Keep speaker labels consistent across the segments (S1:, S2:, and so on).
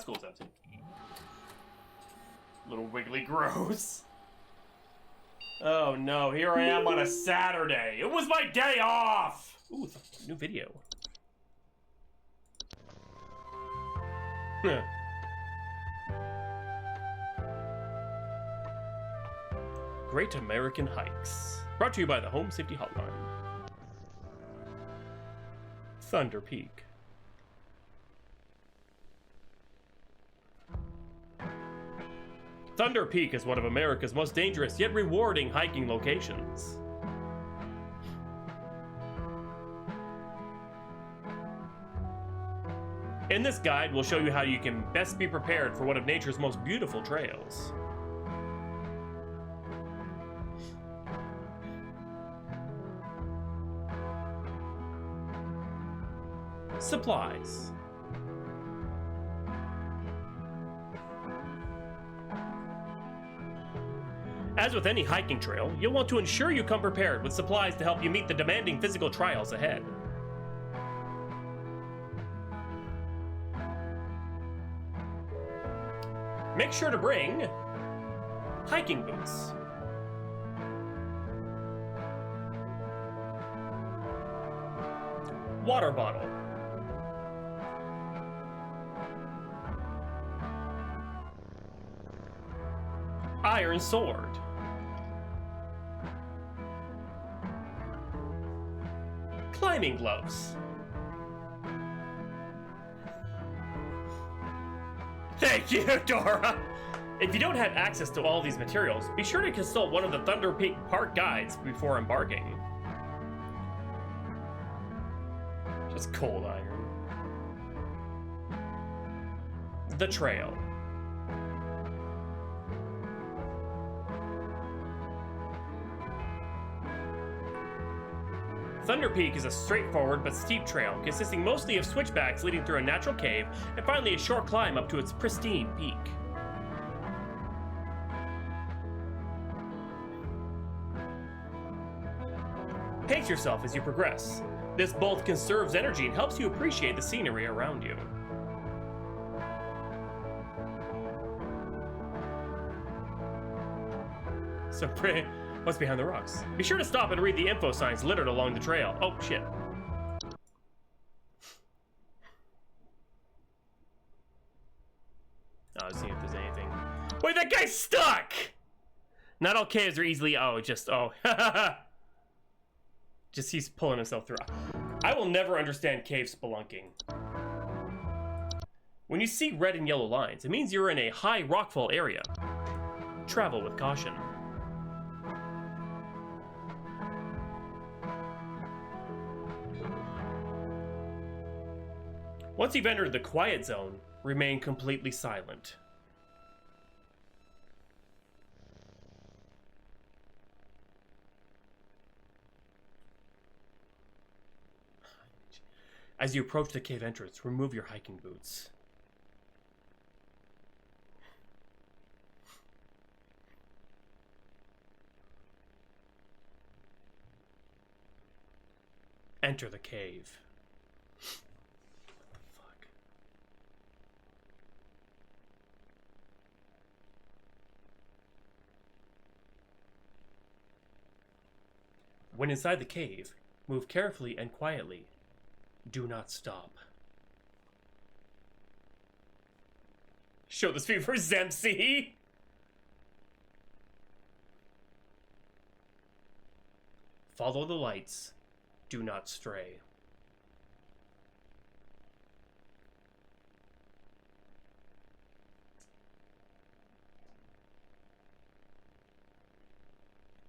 S1: school's empty. Little wiggly gross. Oh no, here I am on a Saturday. It was my day off! Ooh, it's a new video. Great American Hikes. Brought to you by the Home Safety Hotline. Thunder Peak. Thunder Peak is one of America's most dangerous yet rewarding hiking locations. In this guide, we'll show you how you can best be prepared for one of nature's most beautiful trails. Supplies. As with any hiking trail, you'll want to ensure you come prepared with supplies to help you meet the demanding physical trials ahead. Make sure to bring hiking boots, water bottle, iron sword, climbing gloves. Thank you, Dora! If you don't have access to all these materials, be sure to consult one of the Thunder Peak Park guides before embarking. Just cold iron. The trail. Thunder Peak is a straightforward but steep trail, consisting mostly of switchbacks leading through a natural cave, and finally a short climb up to its pristine peak. Pace yourself as you progress. This both conserves energy and helps you appreciate the scenery around you. So pretty. What's behind the rocks? Be sure to stop and read the info signs littered along the trail. Oh, shit. I'll see if there's anything. Wait, that guy's stuck! Not all caves are easily... Oh, just... Oh. Just he's pulling himself through. I will never understand cave spelunking. When you see red and yellow lines, it means you're in a high rockfall area. Travel with caution. Once you've entered the quiet zone, remain completely silent. As you approach the cave entrance, remove your hiking boots. Enter the cave. When inside the cave, move carefully and quietly. Do not stop. Show this view for Zempsy! Follow the lights. Do not stray.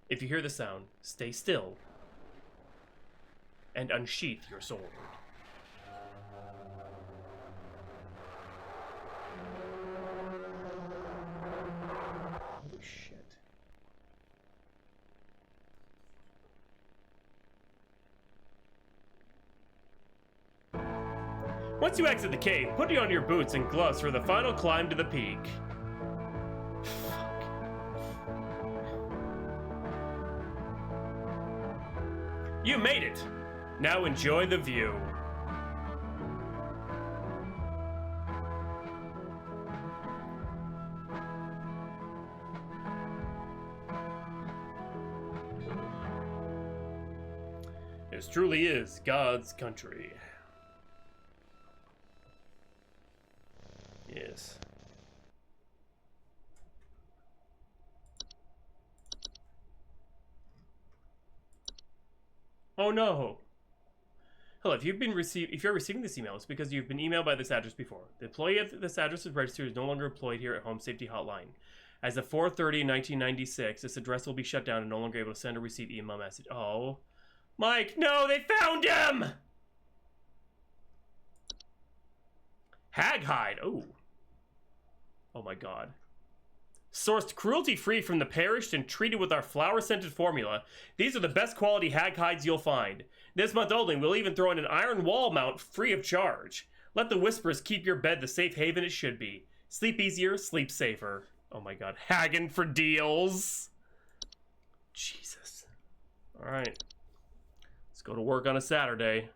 S1: If you hear the sound, stay still and unsheath your sword. Holy shit. Once you exit the cave, put on your boots and gloves for the final climb to the peak. You made it! Now enjoy the view. This truly is God's country. Yes. Oh no. Hello, if you're receiving this email, it's because you've been emailed by this address before. The employee at this address is registered is no longer employed here at Home Safety Hotline. As of 4/30/1996, this address will be shut down and no longer able to send or receive email message. Oh. Mike, no, they found him! Hag hide. Oh. Oh my god. Sourced cruelty-free from the perished and treated with our flower-scented formula, these are the best quality hag hides you'll find. This month only, we'll even throw in an iron wall mount free of charge. Let the whispers keep your bed the safe haven it should be. Sleep easier, sleep safer. Oh my god, hagging for deals. Jesus. Alright. Let's go to work on a Saturday.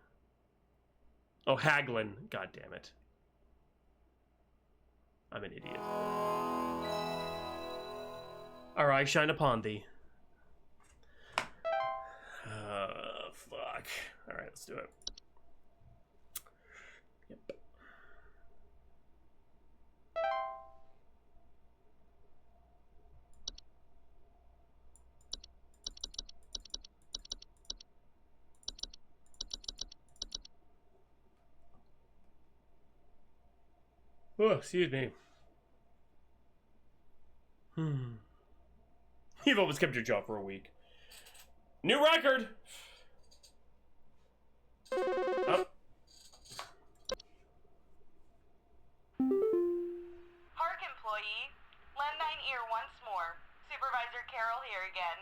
S1: Oh, haggling. God damn it. I'm an idiot. Our eyes shine upon thee. Fuck. Alright, let's do it. Yep. Oh, excuse me. You've almost kept your job for a week. New record! Oh.
S2: Park employee, lend thine ear once more. Supervisor Carroll here again.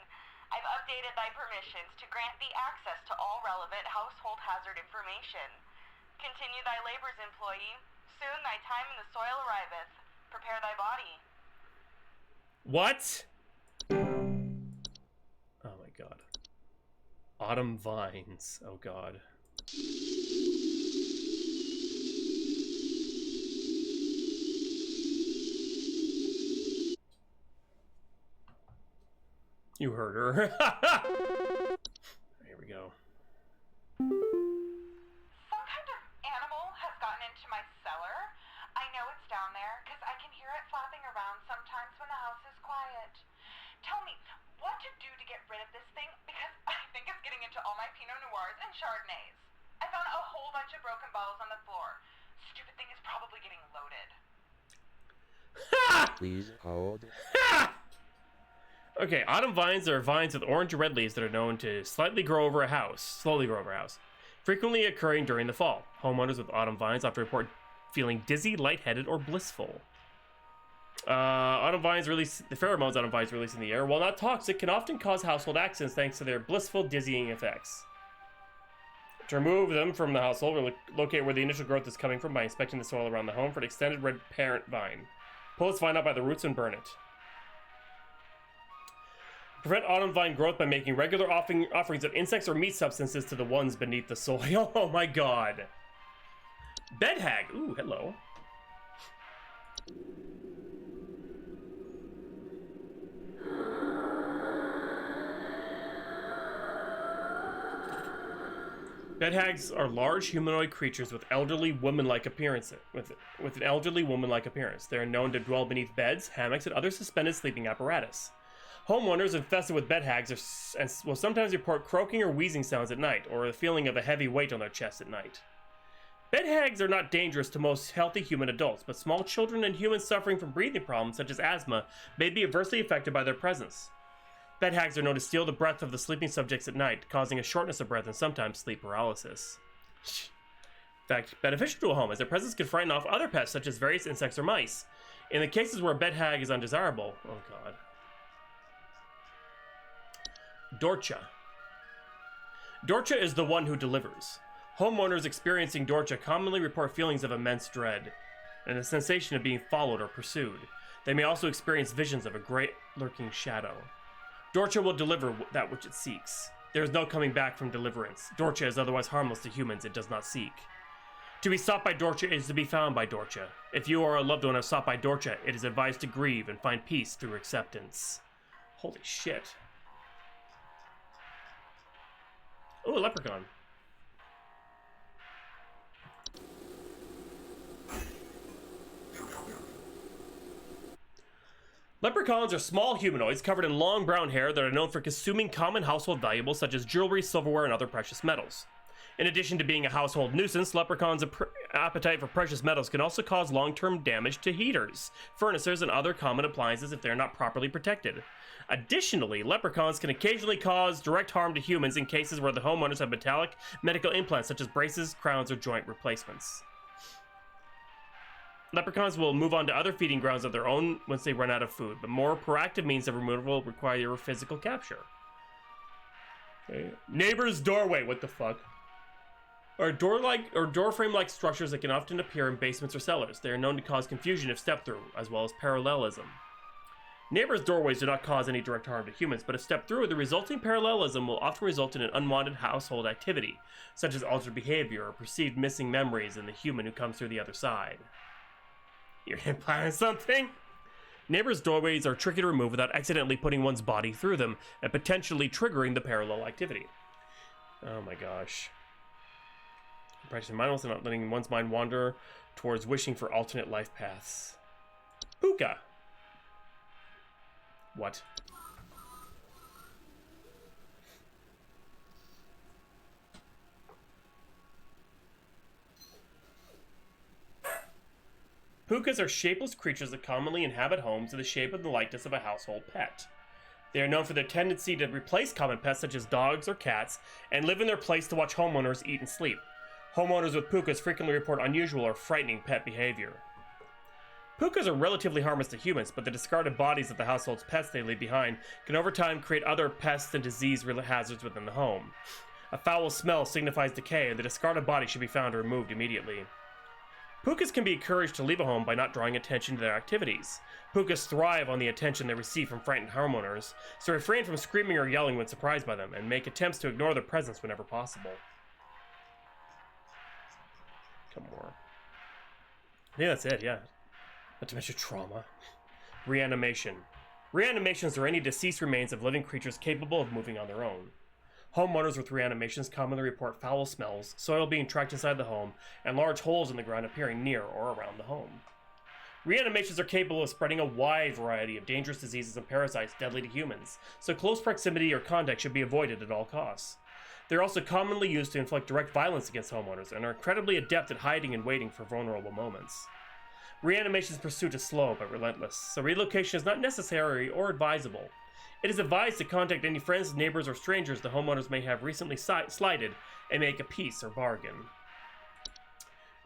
S2: I've updated thy permissions to grant thee access to all relevant household hazard information. Continue thy labors, employee. Soon thy time in the soil arriveth. Prepare thy body.
S1: What? Oh my god. Autumn vines. Oh god. You heard her. Here we go.
S2: Some kind of animal has gotten into my cellar. I know it's down there because I can hear it flapping around sometimes when the house is quiet. Tell me, what to do to get rid of this thing? Because I think it's getting into all my Pinot Noirs and Chardonnays. I found a whole bunch of broken bottles on the floor. Stupid thing is probably getting loaded.
S3: Please hold.
S1: Okay, autumn vines are vines with orange or red leaves that are known to slowly grow over a house, frequently occurring during the fall. Homeowners with autumn vines often report feeling dizzy, lightheaded, or blissful. Autumn vines release the pheromones autumn vines release in the air, while not toxic, can often cause household accidents thanks to their blissful, dizzying effects. To remove them from the household, we'll locate where the initial growth is coming from by inspecting the soil around the home for an extended red parent vine. Pull its vine out by the roots and burn it. Prevent autumn vine growth by making regular offerings of insects or meat substances to the ones beneath the soil. Oh my god. Bed hag. Ooh, hello. Bed hags are large humanoid creatures with elderly woman-like appearance. With an elderly woman-like appearance, they are known to dwell beneath beds, hammocks, and other suspended sleeping apparatus. Homeowners infested with bed hags will sometimes report croaking or wheezing sounds at night, or the feeling of a heavy weight on their chest at night. Bed hags are not dangerous to most healthy human adults, but small children and humans suffering from breathing problems such as asthma may be adversely affected by their presence. Bed hags are known to steal the breath of the sleeping subjects at night, causing a shortness of breath and sometimes sleep paralysis. In fact, beneficial to a home, as their presence can frighten off other pests such as various insects or mice. In the cases where a bed hag is undesirable, oh god. Dorcha. Dorcha is the one who delivers. Homeowners experiencing Dorcha commonly report feelings of immense dread and the sensation of being followed or pursued. They may also experience visions of a great lurking shadow. Dorcha will deliver that which it seeks. There is no coming back from deliverance. Dorcha is otherwise harmless to humans it does not seek. To be sought by Dorcha is to be found by Dorcha. If you or a loved one are sought by Dorcha, it is advised to grieve and find peace through acceptance. Holy shit. Oh, a leprechaun. Leprechauns are small humanoids covered in long brown hair that are known for consuming common household valuables such as jewelry, silverware, and other precious metals. In addition to being a household nuisance, leprechauns' appetite for precious metals can also cause long-term damage to heaters, furnaces, and other common appliances if they are not properly protected. Additionally, leprechauns can occasionally cause direct harm to humans in cases where the homeowners have metallic medical implants such as braces, crowns, or joint replacements. Leprechauns will move on to other feeding grounds of their own once they run out of food, but more proactive means of removal require physical capture. Okay. Neighbor's doorway, what the fuck? Are door frame-like structures that can often appear in basements or cellars. They are known to cause confusion if stepped through, as well as parallelism. Neighbors' doorways do not cause any direct harm to humans, but if stepped through, the resulting parallelism will often result in an unwanted household activity, such as altered behavior or perceived missing memories in the human who comes through the other side. You're implying something? Neighbors' doorways are tricky to remove without accidentally putting one's body through them and potentially triggering the parallel activity. Oh my gosh. Practicing mindfulness and not letting one's mind wander towards wishing for alternate life paths. Puka. What? Pukas are shapeless creatures that commonly inhabit homes in the shape and the likeness of a household pet. They are known for their tendency to replace common pets such as dogs or cats and live in their place to watch homeowners eat and sleep. Homeowners with pukas frequently report unusual or frightening pet behavior. Pukas are relatively harmless to humans, but the discarded bodies of the household's pets they leave behind can over time create other pests and disease hazards within the home. A foul smell signifies decay, and the discarded body should be found and removed immediately. Pukas can be encouraged to leave a home by not drawing attention to their activities. Pukas thrive on the attention they receive from frightened homeowners, so refrain from screaming or yelling when surprised by them, and make attempts to ignore their presence whenever possible. Come more. Yeah, that's it, yeah. Not to mention trauma. Reanimation. Reanimations are any deceased remains of living creatures capable of moving on their own. Homeowners with reanimations commonly report foul smells, soil being tracked inside the home, and large holes in the ground appearing near or around the home. Reanimations are capable of spreading a wide variety of dangerous diseases and parasites deadly to humans, so close proximity or contact should be avoided at all costs. They're also commonly used to inflict direct violence against homeowners and are incredibly adept at hiding and waiting for vulnerable moments. Reanimation's pursuit is slow but relentless, so relocation is not necessary or advisable. It is advised to contact any friends, neighbors, or strangers the homeowners may have recently slighted and make a peace or bargain.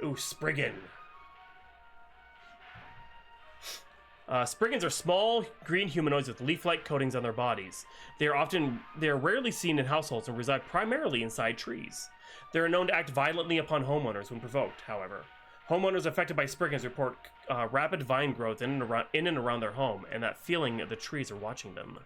S1: Ooh, Spriggan. Spriggans are small, green humanoids with leaf-like coatings on their bodies. They are rarely seen in households and reside primarily inside trees. They are known to act violently upon homeowners when provoked, however. Homeowners affected by Spriggans report rapid vine growth in and around their home, and that feeling the trees are watching them.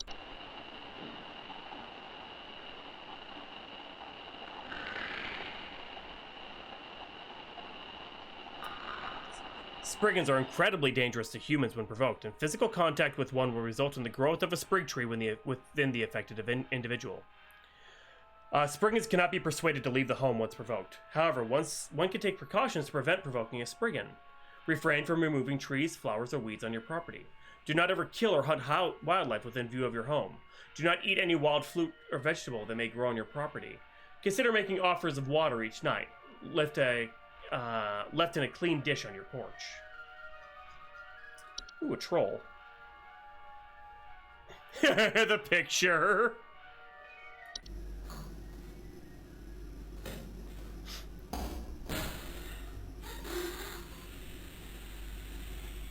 S1: Spriggans are incredibly dangerous to humans when provoked, and physical contact with one will result in the growth of a sprig tree within the affected individual. Spriggans cannot be persuaded to leave the home once provoked. However, one can take precautions to prevent provoking a Spriggan. Refrain from removing trees, flowers, or weeds on your property. Do not ever kill or hunt wildlife within view of your home. Do not eat any wild fruit or vegetable that may grow on your property. Consider making offers of water each night, left in a clean dish on your porch. Ooh, a troll. The picture.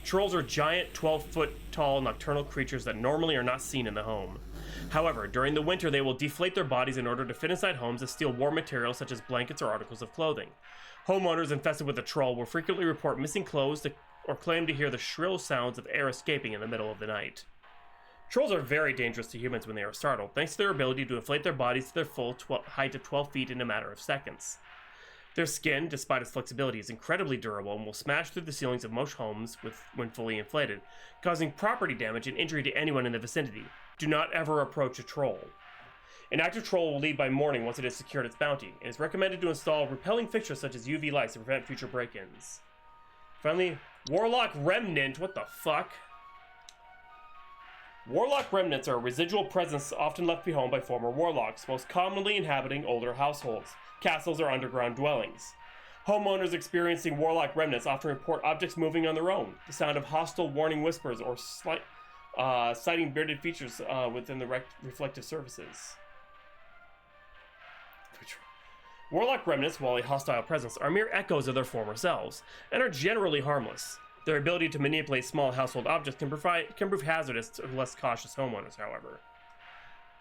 S1: Trolls are giant, 12-foot-tall nocturnal creatures that normally are not seen in the home. However, during the winter they will deflate their bodies in order to fit inside homes and steal warm materials such as blankets or articles of clothing. Homeowners infested with a troll will frequently report missing clothes or claim to hear the shrill sounds of air escaping in the middle of the night. Trolls are very dangerous to humans when they are startled, thanks to their ability to inflate their bodies to their full height of 12 feet in a matter of seconds. Their skin, despite its flexibility, is incredibly durable and will smash through the ceilings of most homes when fully inflated, causing property damage and injury to anyone in the vicinity. Do not ever approach a troll. An active troll will leave by morning once it has secured its bounty. It is recommended to install repelling fixtures such as UV lights to prevent future break-ins. Finally, Warlock Remnant, what the fuck? Warlock remnants are a residual presence often left behind by former warlocks, most commonly inhabiting older households, castles, or underground dwellings. Homeowners experiencing warlock remnants often report objects moving on their own, the sound of hostile warning whispers, or citing bearded features within the reflective surfaces. Warlock remnants, while a hostile presence, are mere echoes of their former selves, and are generally harmless. Their ability to manipulate small household objects can prove hazardous to less cautious homeowners, however.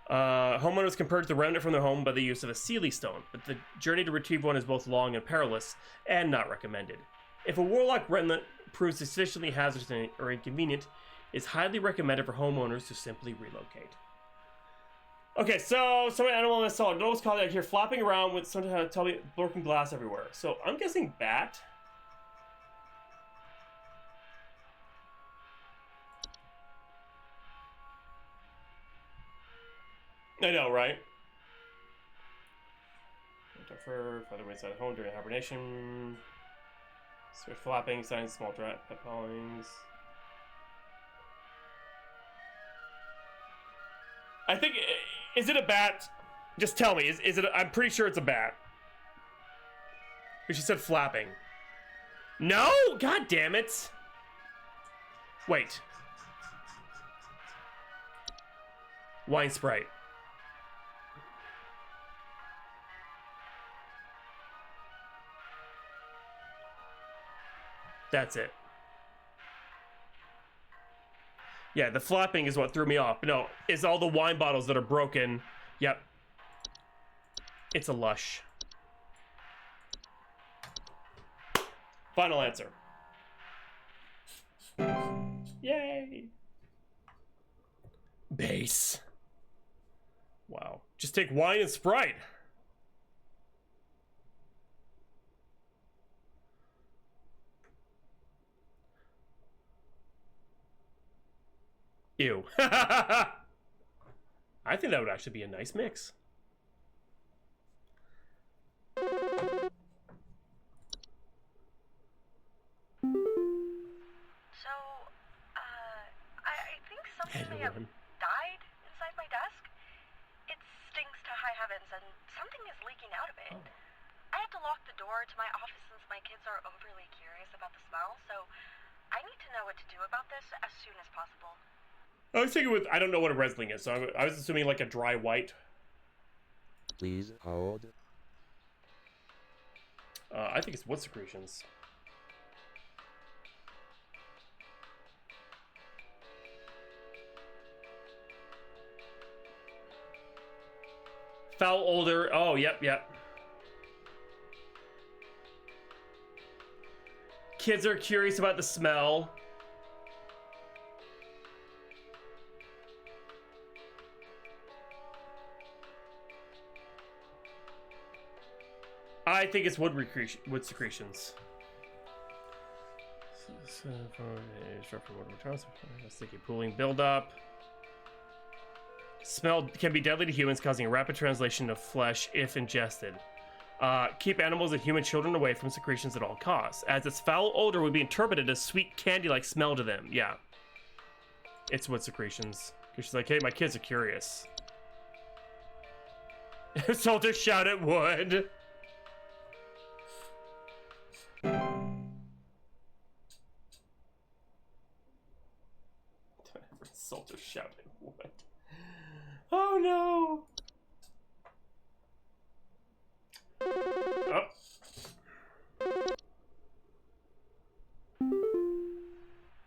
S1: Homeowners can purge the remnant from their home by the use of a Seelie stone, but the journey to retrieve one is both long and perilous, and not recommended. If a warlock remnant proves sufficiently hazardous or inconvenient, it's highly recommended for homeowners to simply relocate. Okay, so some animal in the solid. Notice called out here, flopping around with sometimes tell me broken glass everywhere. So I'm guessing bat. I know, right? Fur, feather inside home during hibernation. Switch flapping, signs, small pet callings. I think, is it a bat? Just tell me, is it? I'm pretty sure it's a bat. But she said flapping. No, god damn it! Wait. Wine Sprite. That's it. Yeah, the flapping is what threw me off. No, it's all the wine bottles that are broken. Yep. It's a lush. Final answer. Yay. Base. Wow. Just take wine and Sprite. Ew. I think that would actually be a nice mix.
S3: So, I think something may have died inside my desk. It stinks to high heavens, and something is leaking out of it.
S1: Oh.
S3: I had to lock the door to my office since my kids are overly curious about the smell, so I need to know what to do about this as soon as possible.
S1: I was thinking I don't know what a Riesling is, so I was assuming like a dry white.
S4: Please hold.
S1: I think it's wood secretions. Foul odor. Oh, yep. Kids are curious about the smell. I think it's wood secretions. Sticky pooling buildup. Smell can be deadly to humans, causing a rapid translation of flesh if ingested. Keep animals and human children away from secretions at all costs, as its foul odor would be interpreted as sweet candy-like smell to them. Yeah. It's wood secretions. Because she's like, hey, my kids are curious. Soldiers shout at wood. Soldiers shout at wood. Oh no! Oh.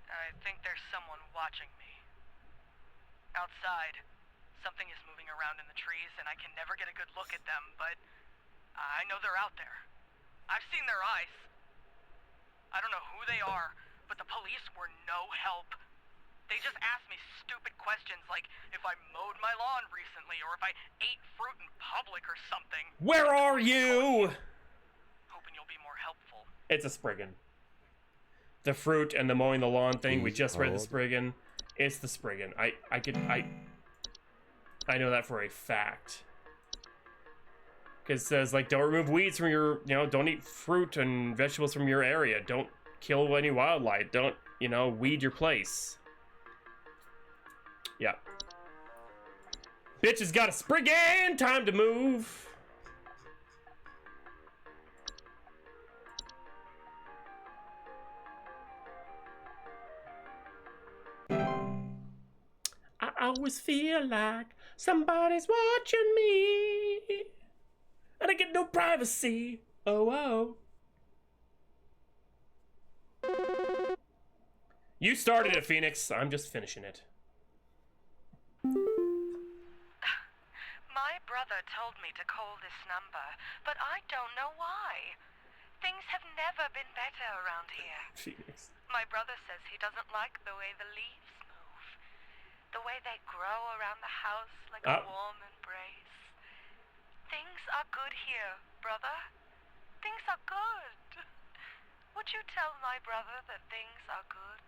S3: I think there's someone watching me. Outside, something is moving around in the trees, and I can never get a good look at them, but I know they're out there. I've seen their eyes. I don't know who they are, but the police were no help. They just asked me stupid questions like if I mowed my lawn recently or if I ate fruit in public or something.
S1: Where are you?
S3: Hoping you'll be more helpful.
S1: It's a Spriggan. The fruit and the mowing the lawn thing, we just read the Spriggan. It's the Spriggan. I know that for a fact. Because it says, like, don't remove weeds from your, don't eat fruit and vegetables from your area. Don't kill any wildlife. Don't, weed your place. Yeah. Bitch has got a sprig and time to move. I always feel like somebody's watching me, and I get no privacy. Oh, oh. You started it, Phoenix. I'm just finishing it.
S3: My brother told me to call this number, but I don't know why. Things have never been better around here.
S1: Phoenix.
S3: My brother says he doesn't like the way the leaves move. The way they grow around the house like a warm embrace. Things are good here, brother. Things are good. Would you tell my brother that things are good?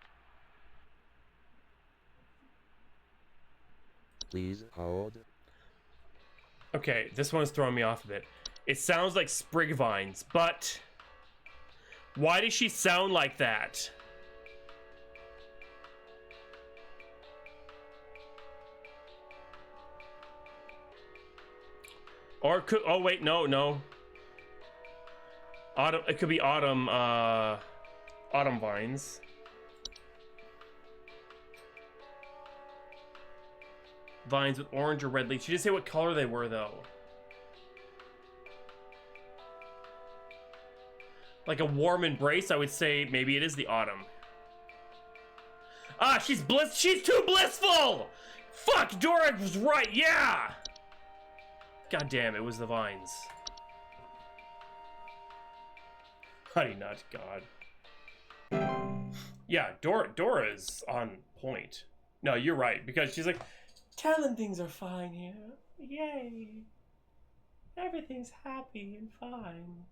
S4: Please hold.
S1: Okay, this one is throwing me off a bit. It sounds like sprig vines, but why does she sound like that? Or could, oh wait, no. Autumn, it could be autumn vines. Vines with orange or red leaves. She didn't say what color they were, though. Like a warm embrace, I would say maybe it is the autumn. Ah, she's too blissful! Fuck, Dora was right, yeah! God damn, it was the vines. Honey nut, God. Yeah, Dora's on point. No, you're right, because she's like, telling things are fine here. Yay. Everything's happy and fine.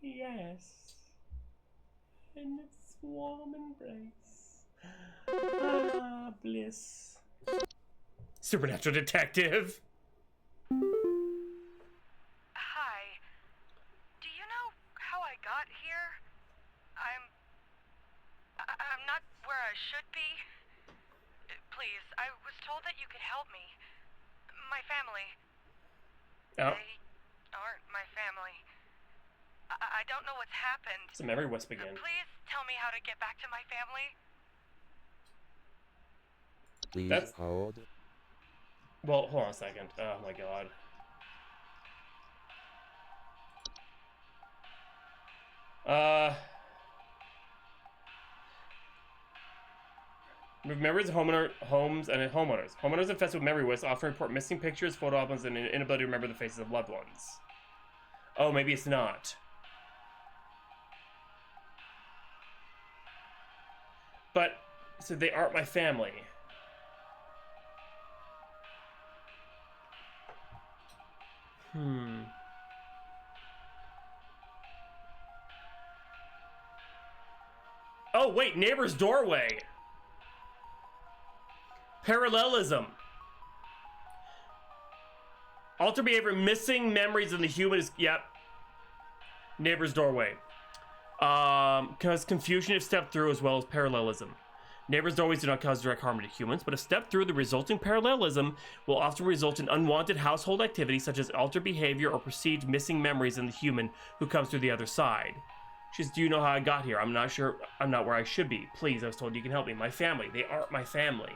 S1: Yes. And it's warm embrace. Ah, bliss. Supernatural detective.
S3: Hi. Do you know how I got here? I'm not where I should be. Please, I was told that you could help me. My family.
S1: Oh.
S3: They aren't my family. I don't know what's happened.
S1: It's a memory wisp again.
S3: Please tell me how to get back to my family.
S4: Please hold.
S1: Well, hold on a second. Oh my god. Memories of homes and homeowners. Homeowners infested with memory wisps often report missing pictures, photo albums, and an inability to remember the faces of loved ones. Oh, maybe it's not. But, so they aren't my family. Oh, wait, neighbor's doorway. Parallelism. Alter behavior, missing memories in the human is, yep. Neighbor's doorway. Cause confusion if stepped through as well as parallelism. Neighbor's doorways do not cause direct harm to humans, but if stepped through, the resulting parallelism will often result in unwanted household activity such as altered behavior or perceived missing memories in the human who comes through the other side. She says, do you know how I got here? I'm not sure. I'm not where I should be. Please, I was told you can help me. My family. They aren't my family.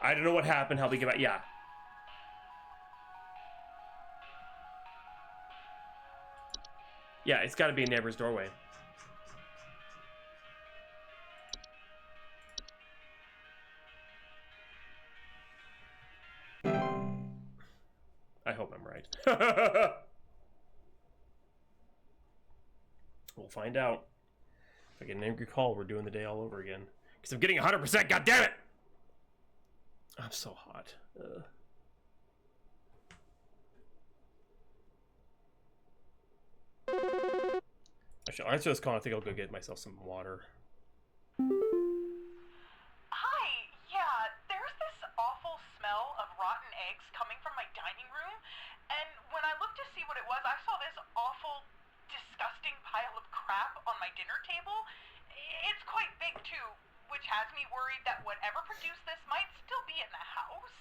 S1: I don't know what happened. Help me get back. Yeah. Yeah, it's got to be a neighbor's doorway. I hope I'm right. We'll find out. If I get an angry call, we're doing the day all over again. Because I'm getting 100%, God damn it! I'm so hot. Actually, I'll answer this call. I think I'll go get myself some water.
S2: Hi, yeah, there's this awful smell of rotten eggs coming from my dining room, and when I looked to see what it was, I saw this awful, disgusting pile of crap on my dinner table. It's quite big, too, which has me worried that whatever produced this might still be in the house.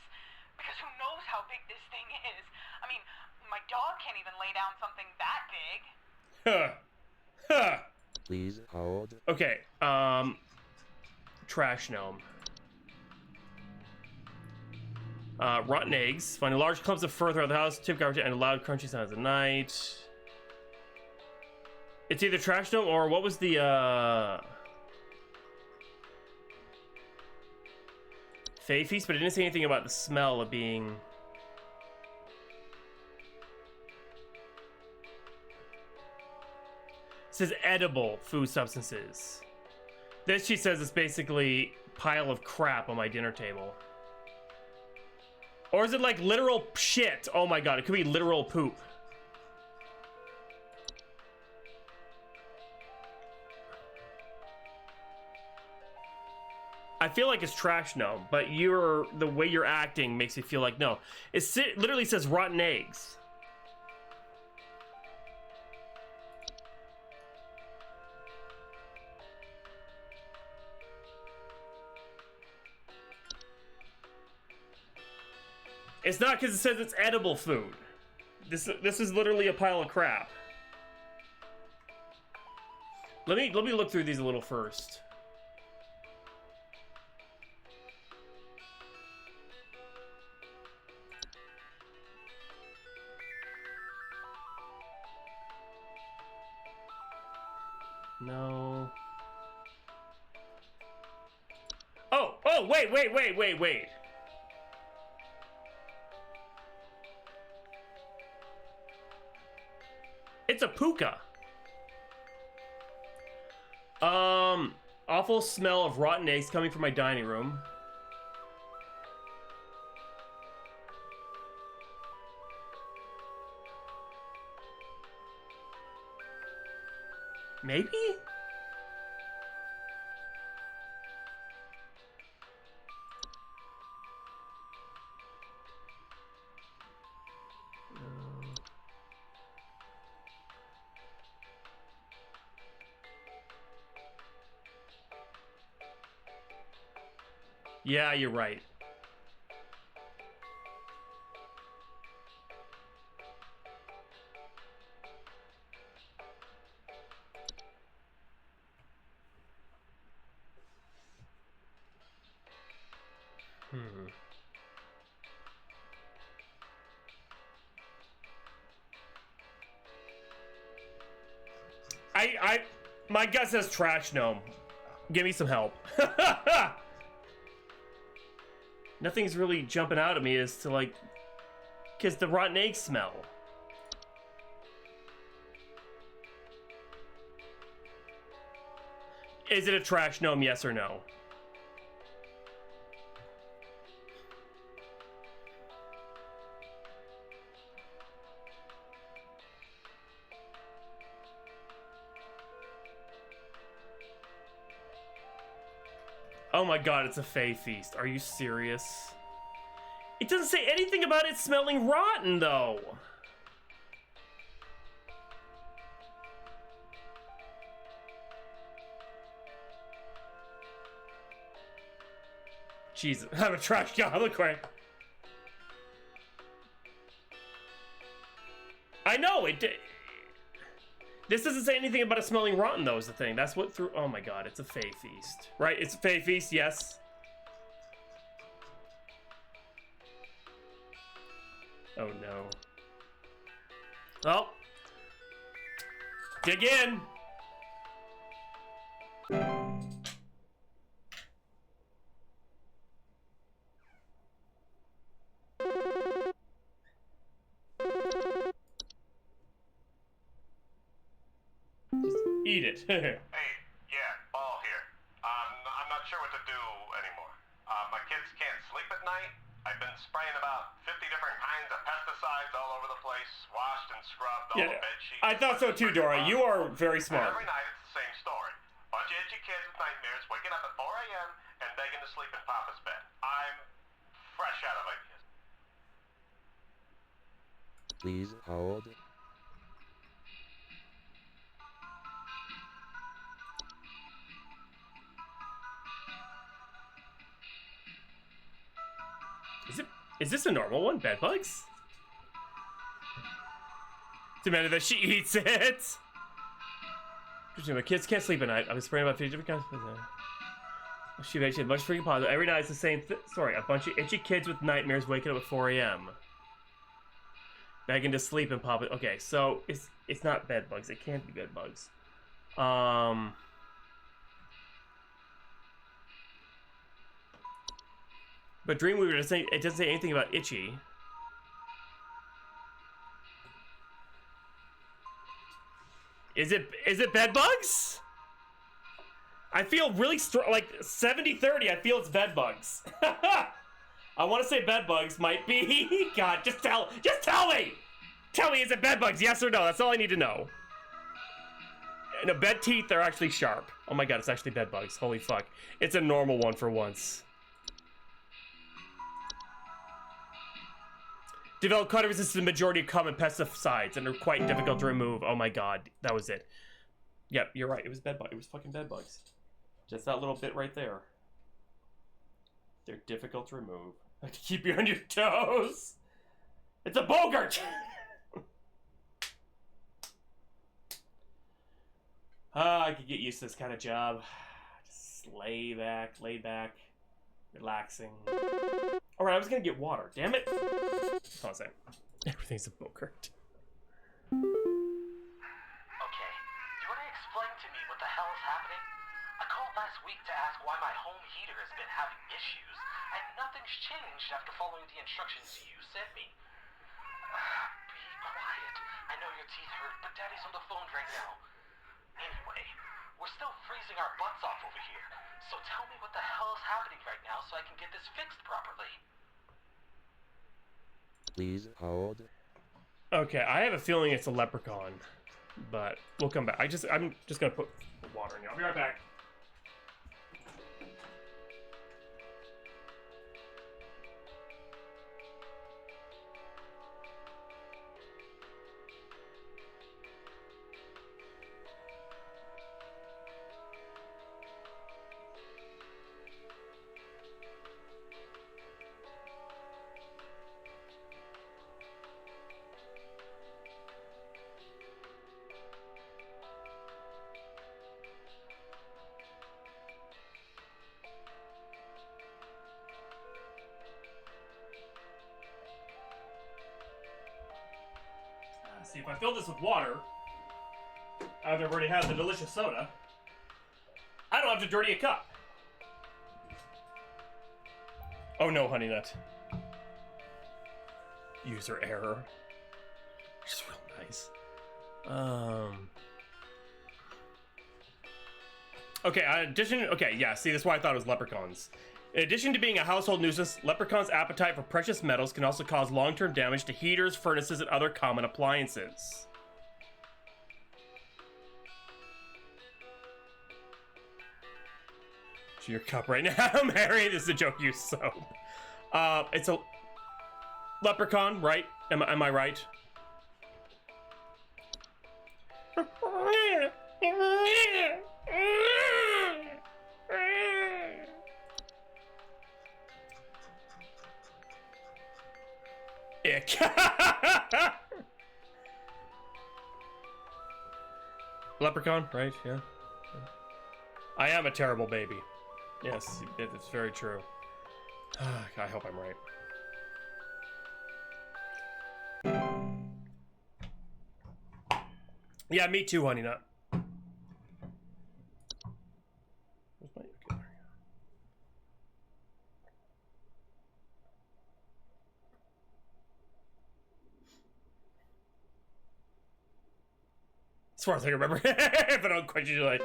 S2: Because dog can't even lay down something that big.
S1: Huh. Huh.
S4: Please hold.
S1: Okay, trash gnome. Rotten eggs. Finding large clumps of fur throughout the house, tip garbage, and loud crunchy sounds at night. It's either trash gnome or what was the, Fey feast, but it didn't say anything about the smell of being... It says edible food substances. This, she says, is basically pile of crap on my dinner table. Or is it like literal shit? Oh my god, it could be literal poop. I feel like it's trash gnome, but the way you're acting makes me feel like no. It literally says rotten eggs. It's not because it says it's edible food. This is literally a pile of crap. Let me look through these a little first. No. Oh, wait. It's a puka. Awful smell of rotten eggs coming from my dining room. Maybe? Yeah, you're right. My gut says trash gnome. Give me some help. Nothing's really jumping out at me as to like, because the rotten egg smell. Is it a trash gnome, yes or no? Oh my god, it's a Fey feast. Are you serious? It doesn't say anything about it smelling rotten, though. Jesus, I'm a trash guy. Look right. I know it. This doesn't say anything about it smelling rotten, though, is the thing. That's what threw... Oh my god, it's a Fey feast. Right? It's a Fey feast, yes. Oh no. Well. Dig in. Eat it.
S5: Hey, yeah, Ball here. I'm not sure what to do anymore. My kids can't sleep at night. I've been spraying about 50 different kinds of pesticides all over the place, washed and scrubbed all the bed sheets.
S1: I thought so too, Dora. You are very smart.
S5: Every night it's the same story. Bunch of itchy kids with nightmares waking up at 4 a.m. and begging to sleep in Papa's bed. I'm fresh out of ideas.
S4: Please hold.
S1: Is this a normal one? Bed bugs? demanded that she eats it. My kids can't sleep at night. I was spraying about 50 different kinds of... She had much freaking positive. Every night it's the same story. A bunch of itchy kids with nightmares waking up at 4 a.m. Begging to sleep and pop it. Okay, so it's not bed bugs. It can't be bed bugs. But Dreamweaver doesn't say anything about itchy. Is it bed bugs? I feel really strong, like 70-30. I feel it's bed bugs. I want to say bed bugs might be. God, just tell me. Tell me, is it bed bugs? Yes or no? That's all I need to know. No, bed teeth are actually sharp. Oh my God, it's actually bed bugs. Holy fuck. It's a normal one for once. Develop cutting resistance to the majority of common pesticides and are quite difficult to remove. Oh my God, that was it. Yep, you're right. It was bed bugs. It was fucking bed bugs. Just that little bit right there. They're difficult to remove. I have to keep you on your toes. It's a Bogart. I could get used to this kind of job. Just lay back, relaxing. Alright, I was gonna get water. Damn it. Hold on a second. Everything's a Bogart.
S6: Okay, do you want to explain to me what the hell is happening? I called last week to ask why my home heater has been having issues, and nothing's changed after following the instructions you sent me. Be quiet. I know your teeth hurt, but Daddy's on the phone right now. Anyway, we're still freezing our butts off over here, so tell me what the hell is happening right now so I can get this fixed properly.
S4: Please hold.
S1: Okay, I have a feeling it's a leprechaun, but we'll come back. I'm just gonna put water in here. I'll be right back. See, if I fill this with water, after I've already had the delicious soda, I don't have to dirty a cup. Oh no, Honey Nut. User error. Which is real nice. Okay, yeah, see, that's why I thought it was leprechauns. In addition to being a household nuisance, leprechauns' appetite for precious metals can also cause long-term damage to heaters, furnaces, and other common appliances. To your cup right now, Mary. This is a joke use soap. It's a leprechaun, right? Am I right? Ick. Leprechaun, right? Yeah. I am a terrible baby. Yes, it's very true. I hope I'm right. Yeah, me too, Honey Nut. Where's my... Okay, there we go. As far as I can remember, if I don't quite usually like.
S6: I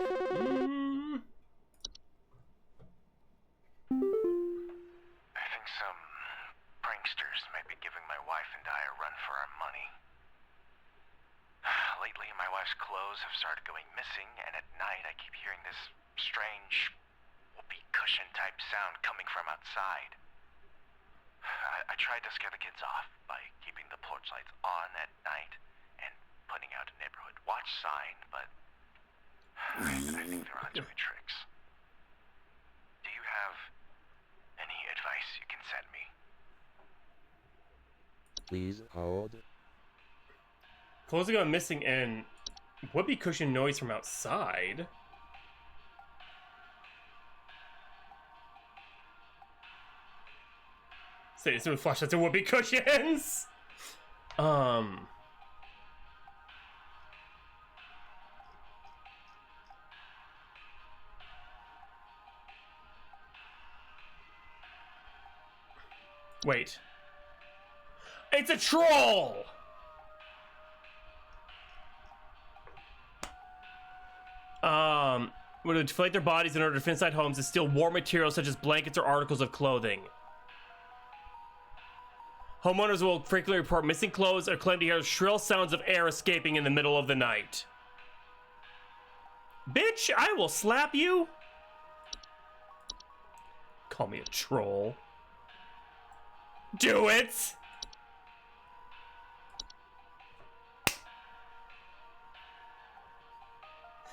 S6: think some pranksters might be giving my wife and I a run for our money. Lately, my wife's clothes have started going missing, and at night I keep hearing this strange whoopee cushion type sound coming from outside. I tried to scare the kids off by keeping the porch lights on at night and putting out a neighborhood watch sign, but I think they're onto my tricks. Do you have any advice you can send me?
S4: Please hold.
S1: Clothes are gone missing and whoopee cushion noise from outside. Say it's with flashlights and whoopee cushions. Wait. It's a troll! Would inflate their bodies in order to fit inside homes and steal war materials such as blankets or articles of clothing. Homeowners will frequently report missing clothes or claim to hear shrill sounds of air escaping in the middle of the night. Bitch, I will slap you! Call me a troll. Do it!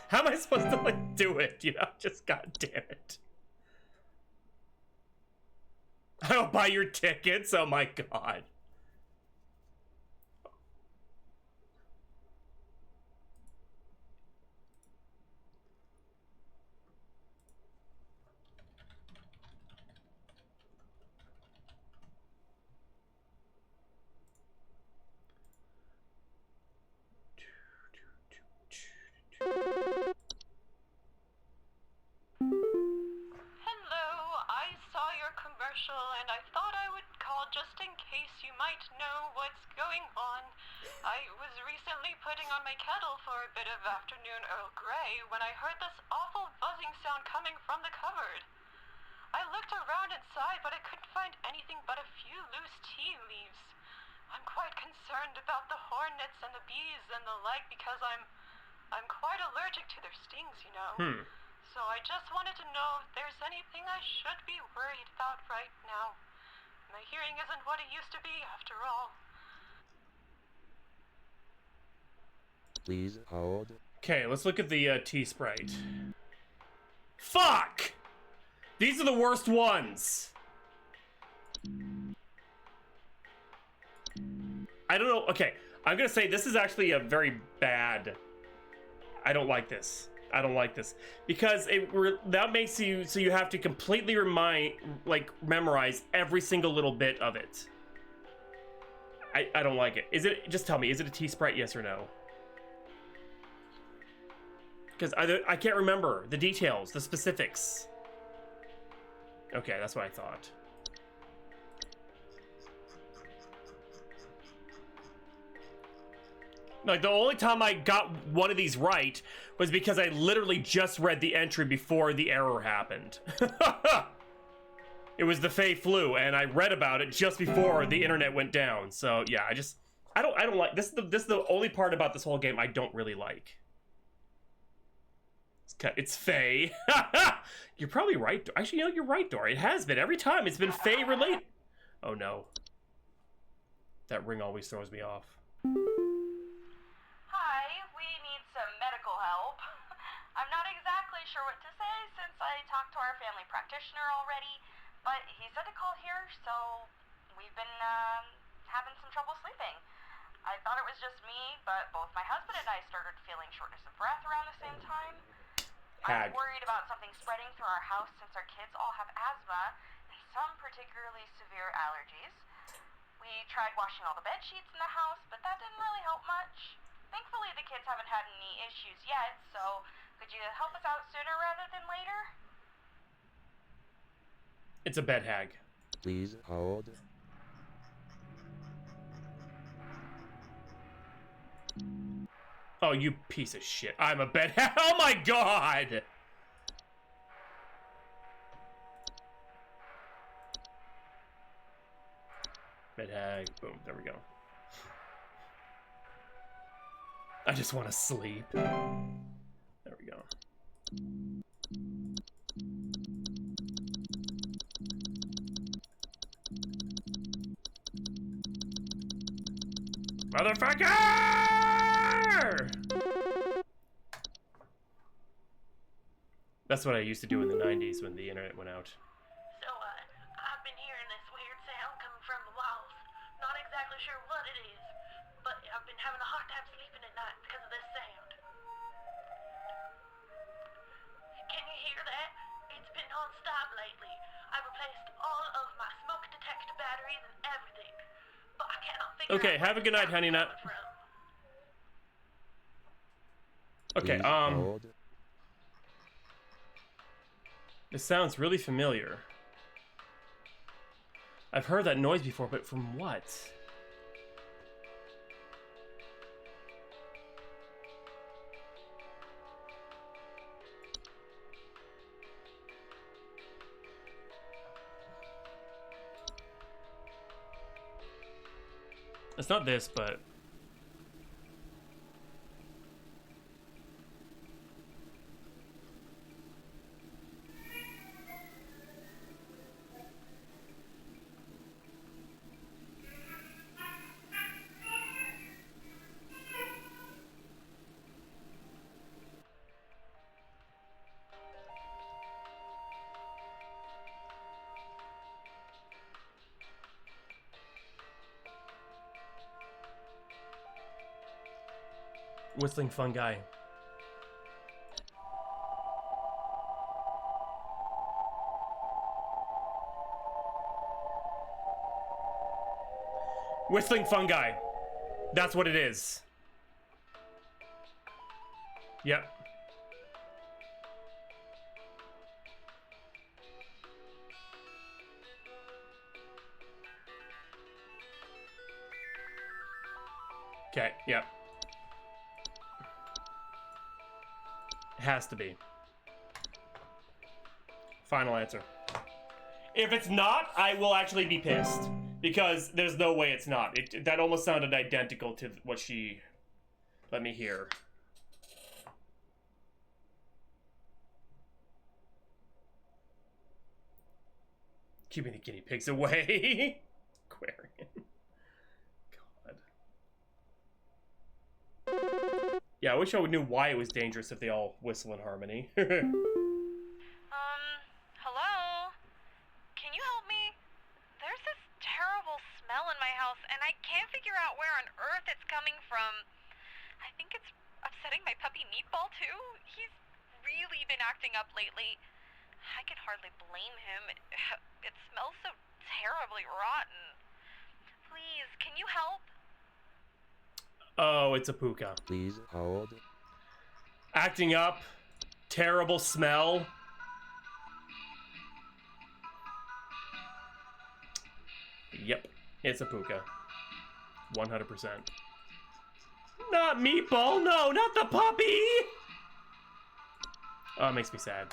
S1: How am I supposed to, like, do it? You know, just goddamn it. I don't buy your tickets, oh my god.
S2: Hello, I saw your commercial and I thought I would call just in case you might know what's going on. I was recently putting on my kettle for a bit of afternoon Earl Grey when I heard this awful buzzing sound coming from the cupboard. I looked around inside, but I couldn't find anything but a few loose tea leaves. I'm quite concerned about the hornets and the bees and the like because I'm quite allergic to their stings, you know. So I just wanted to know if there's anything I should be worried about right now. My hearing isn't what it used to be, after all.
S4: Please hold.
S1: Okay, let's look at the T-Sprite. Fuck! These are the worst ones! I don't know, okay. I'm gonna say this is actually a very bad... I don't like this. I don't like this. Because that makes you so you have to completely memorize every single little bit of it. I don't like it. Is it, just tell me, is it a T-Sprite, yes or no? Because I can't remember the details, the specifics. Okay, that's what I thought. Like, the only time I got one of these right was because I literally just read the entry before the error happened. It was the Fey flu, and I read about it just before the internet went down. So yeah, I don't like this. This is the only part about this whole game I don't really like. It's Fey. You're probably right. Actually, you know, you're right, Dory. It has been every time. It's been Fey related. Oh no, that ring always throws me off.
S2: Hi, we need some medical help. I'm not exactly sure what to say since I talked to our family practitioner already, but he said to call here, so we've been having some trouble sleeping. I thought it was just me, but both my husband and I started feeling shortness of breath around the same time. I'm worried about something spreading through our house since our kids all have asthma and some particularly severe allergies. We tried washing all the bed sheets in the house, but that didn't really help much. Thankfully, the kids haven't had any issues yet, so could you help us out sooner rather than later?
S1: It's a bed hag.
S4: Please hold.
S1: Oh, you piece of shit. I'm a bed hag. Oh my god! Bed hag. Boom. There we go. I just want to sleep. There we go. Motherfucker! That's what I used to do in the 90s when the internet went out.
S2: So, I've been hearing this weird sound coming from the walls. Not exactly sure what it is, but I've been having a hard time sleeping.
S7: non-stop lately. I've replaced all of my smoke detector batteries and everything. But I cannot figure
S1: Okay,
S7: out
S1: have a good night, honey nut. Okay,
S4: Please hold.
S1: this sounds really familiar. I've heard that noise before, but from what? It's not this, but... Whistling fungi. Whistling fungi. That's what it is. Yep. Okay, yep. It has to be. Final answer. If it's not, I will actually be pissed. Because there's no way it's not. That almost sounded identical to what she let me hear. Keeping the guinea pigs away. Aquarian. God. Yeah, I wish I knew why it was dangerous if they all whistle in harmony.
S7: Hello? Can you help me? There's this terrible smell in my house, and I can't figure out where on earth it's coming from. I think it's upsetting my puppy Meatball, too. He's really been acting up lately. I can hardly blame him. It smells so terribly rotten. Please, can you help?
S1: Oh, it's a puka.
S4: Please hold.
S1: Acting up. Terrible smell. Yep, it's a puka. 100%. Not Meatball, no, not the puppy! Oh, it makes me sad.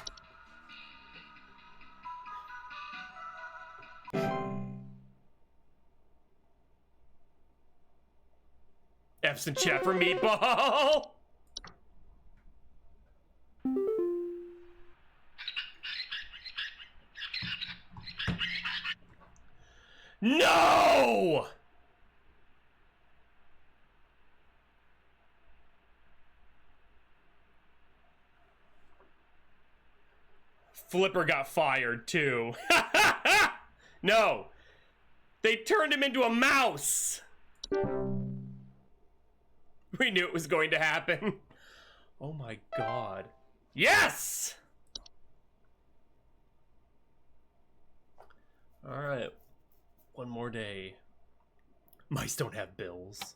S1: F's in chat for Meatball! No! Flipper got fired too. No. They turned him into a mouse. We knew it was going to happen. Oh my god. Yes! Alright. One more day. Mice don't have bills.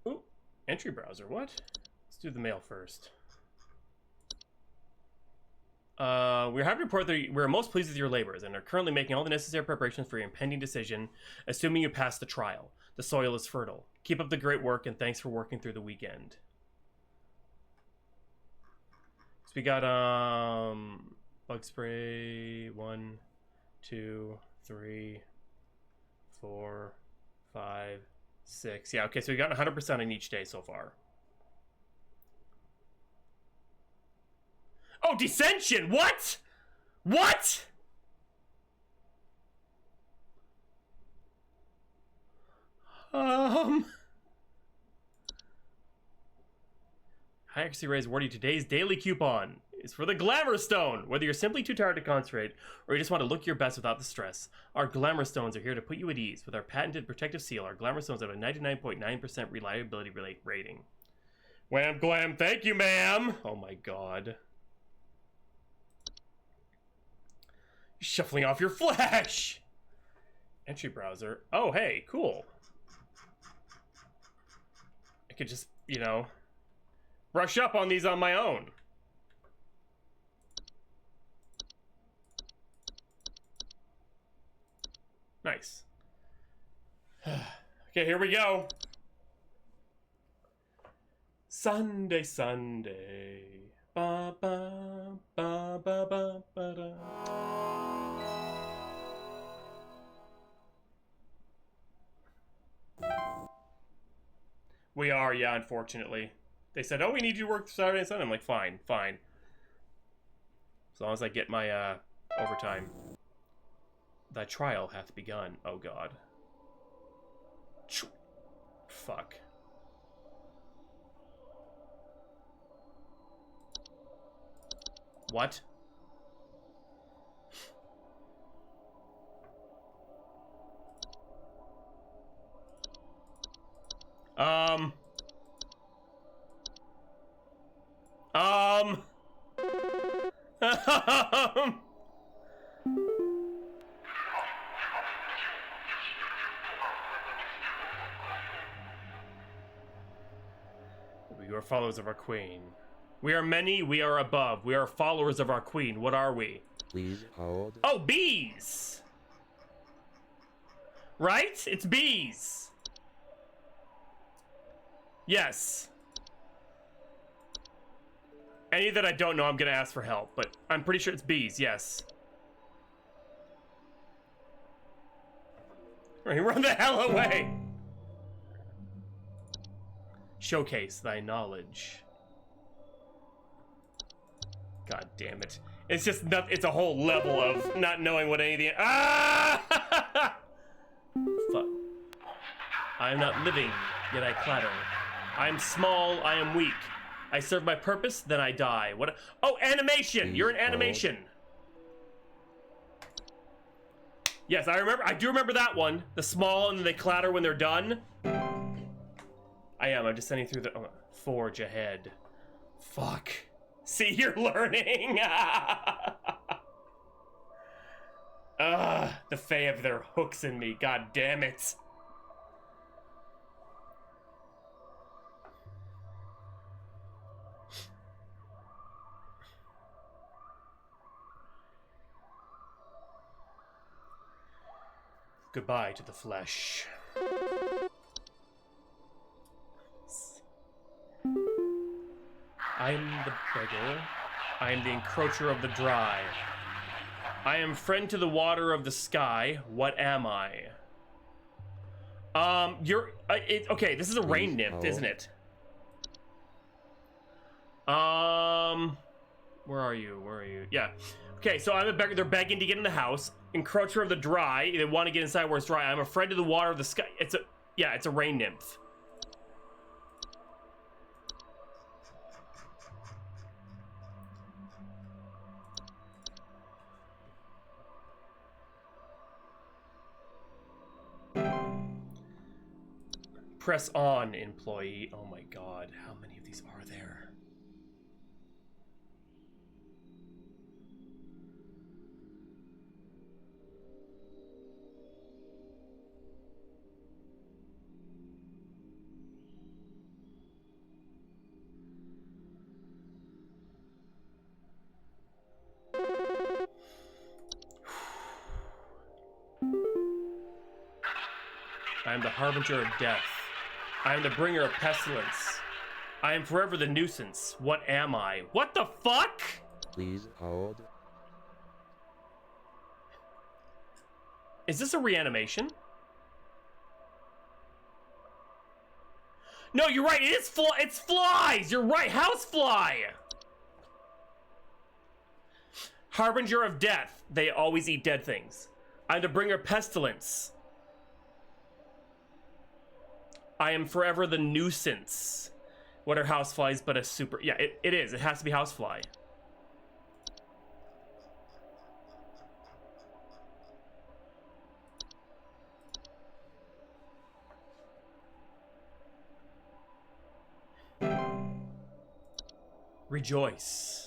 S1: Ooh, entry browser, what? Let's do the mail first. We're happy to report that we're most pleased with your labors and are currently making all the necessary preparations for your impending decision, assuming you pass the trial. The soil is fertile. Keep up the great work and thanks for working through the weekend. So we got, bug spray, 1, 2, 3, 4, 5, 6. Yeah, okay, so we got 100% in each day so far. Oh, dissension! What? What? High accuracy raise awarded today's daily coupon. is for the Glamour Stone. Whether you're simply too tired to concentrate or you just want to look your best without the stress, our Glamour Stones are here to put you at ease. With our patented protective seal, our Glamour Stones have a 99.9% reliability rating. Wham glam, thank you, ma'am. Oh my god. Shuffling off your flesh. Entry browser. Oh, hey, cool. I could just, you know, brush up on these on my own. Nice. Okay, here we go. Sunday, Sunday. Ba ba ba ba ba ba da. We are, yeah, unfortunately. They said, oh, we need you to work Saturday and Sunday. I'm like, fine, fine. As long as I get my overtime. Thy trial hath begun. Oh, God. Fuck. What? We are followers of our queen. We are many, we are above. We are followers of our queen. What are we?
S4: Please hold.
S1: Oh, bees! Right? It's bees. Yes. Any that I don't know, I'm gonna ask for help, but I'm pretty sure it's bees, yes. Right, run the hell away! Showcase thy knowledge. God damn it. It's just not, it's a whole level of not knowing what anything. Ah! Fuck. I am not living, yet I clatter. I am small, I am weak. I serve my purpose, then I die. What? Oh, animation! You're an animation. Yes, I remember. I do remember that one. The small and then they clatter when they're done. I am. I'm just sending through the forge ahead. Fuck. See, you're learning. The Fae have their hooks in me. God damn it. Goodbye to the flesh. I am the beggar. I am the encroacher of the dry. I am friend to the water of the sky. What am I? Okay, this is a rain nymph, isn't it? Where are you? Where are you? Yeah. Okay, so I'm a beggar. They're begging to get in the house. Encroacher of the dry. They want to get inside where it's dry. I'm a friend to the water of the sky. It's a rain nymph. Press on, employee. Oh my god, how many of these are there? I am the harbinger of death. I am the bringer of pestilence. I am forever the nuisance. What am I? What the fuck?
S4: Please hold.
S1: Is this a reanimation? No, you're right. It is it's flies. You're right. Housefly. Harbinger of death. They always eat dead things. I'm the bringer of pestilence. I am forever the nuisance. What are houseflies but a super... Yeah, it is. It has to be housefly. Rejoice.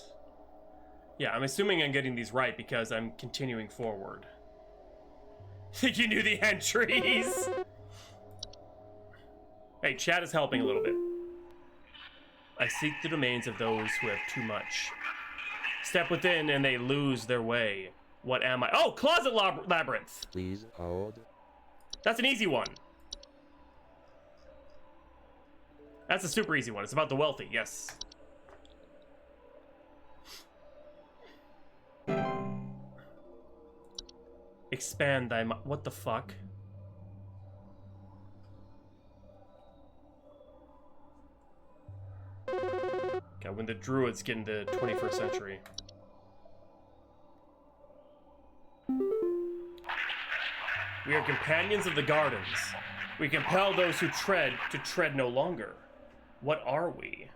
S1: Yeah, I'm assuming I'm getting these right because I'm continuing forward. Think you knew the entries? Hey, chat is helping a little bit. I seek the domains of those who have too much. Step within and they lose their way. What am I? Oh, closet labyrinth.
S4: Please hold.
S1: That's an easy one. That's a super easy one. It's about the wealthy, yes. Expand thy what the fuck? Okay, when the druids get into 21st century. We are companions of the gardens. We compel those who tread to tread no longer. What are we?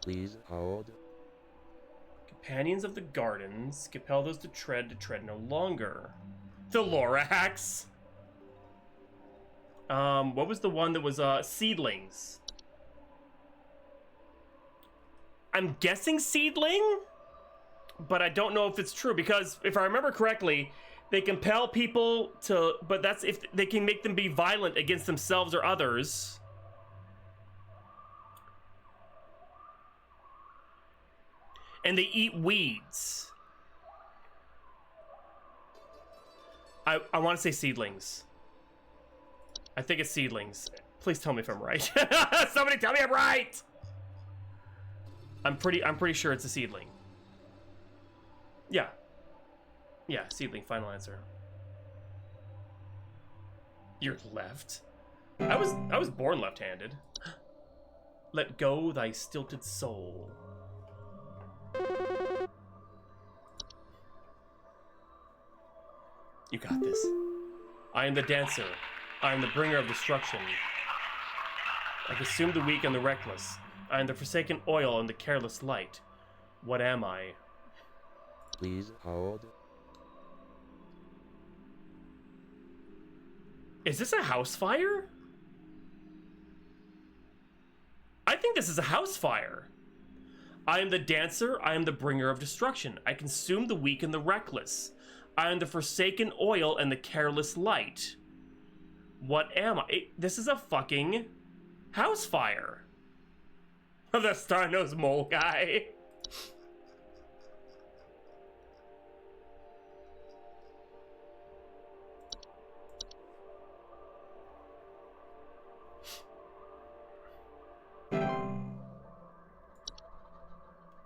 S4: Please hold.
S1: Companions of the gardens compel those to tread no longer. The Lorax. What was the one that was seedlings? I'm guessing seedling, but I don't know if it's true because if I remember correctly, they compel people to, but that's if they can make them be violent against themselves or others. And they eat weeds. I want to say seedlings. I think it's seedlings. Please tell me if I'm right. Somebody tell me I'm right. I'm pretty sure it's a seedling. Yeah. Yeah, seedling, final answer. You're left. I was born left-handed. Let go thy stilted soul. You got this. I am the dancer. I am the bringer of destruction. I consume the weak and the reckless. I am the forsaken oil and the careless light. What am I?
S4: Please hold.
S1: Is this a house fire? I think this is a house fire. I am the dancer. I am the bringer of destruction. I consume the weak and the reckless. I am the forsaken oil and the careless light. What am I? This is a fucking house fire. The Star-Nosed Mole guy.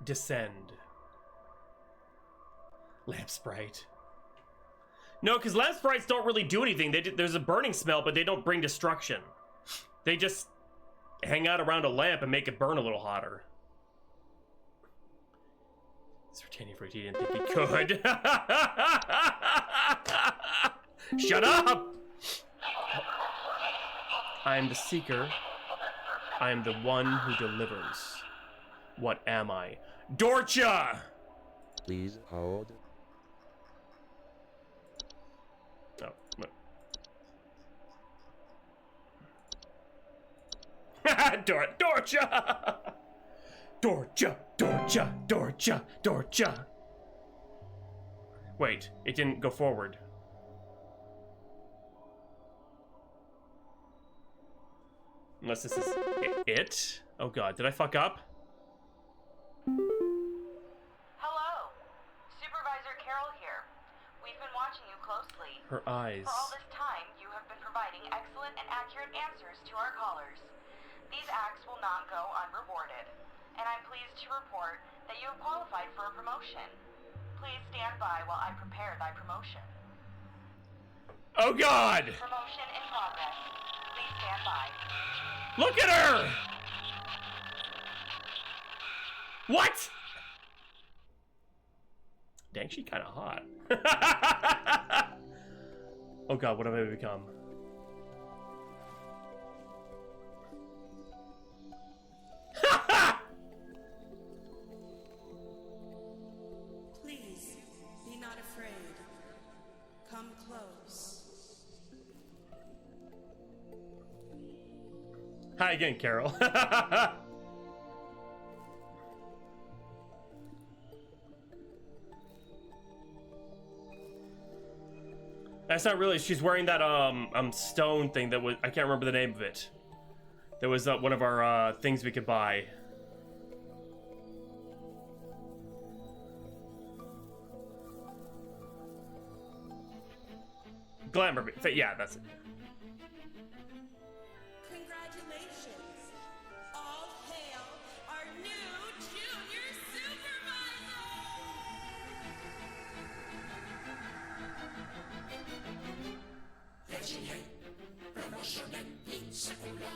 S1: Descend. Lamp sprite. No, because lamp sprites don't really do anything. There's a burning smell, but they don't bring destruction. They just hang out around a lamp and make it burn a little hotter. He's pretending for it. He didn't think he could. Shut up! I am the seeker. I am the one who delivers. What am I? Dorcha!
S4: Please hold.
S1: Oh, what? Dorcha! Dorcha! Dorcha! Dorcha! Dorcha! Wait, it didn't go forward. Unless this is it? Oh god, did I fuck up?
S2: Hello. Supervisor Carol here. We've been watching you closely.
S1: Her eyes.
S2: For all this time, you have been providing excellent and accurate answers to our callers. These acts will not go unrewarded, and I'm pleased to report that you have qualified for a promotion. Please stand by while I prepare thy promotion.
S1: Oh god!
S2: Promotion in progress. Please stand by.
S1: Look at her! What? Dang, she kind of hot. Oh god, what have I become?
S8: Please, be not afraid. Come close.
S1: Hi again, Carol. That's not really. She's wearing that stone thing that was. I can't remember the name of it. That was one of our things we could buy. Glamour. Yeah, that's it.
S8: Congratulations. All hail our new junior supervisor.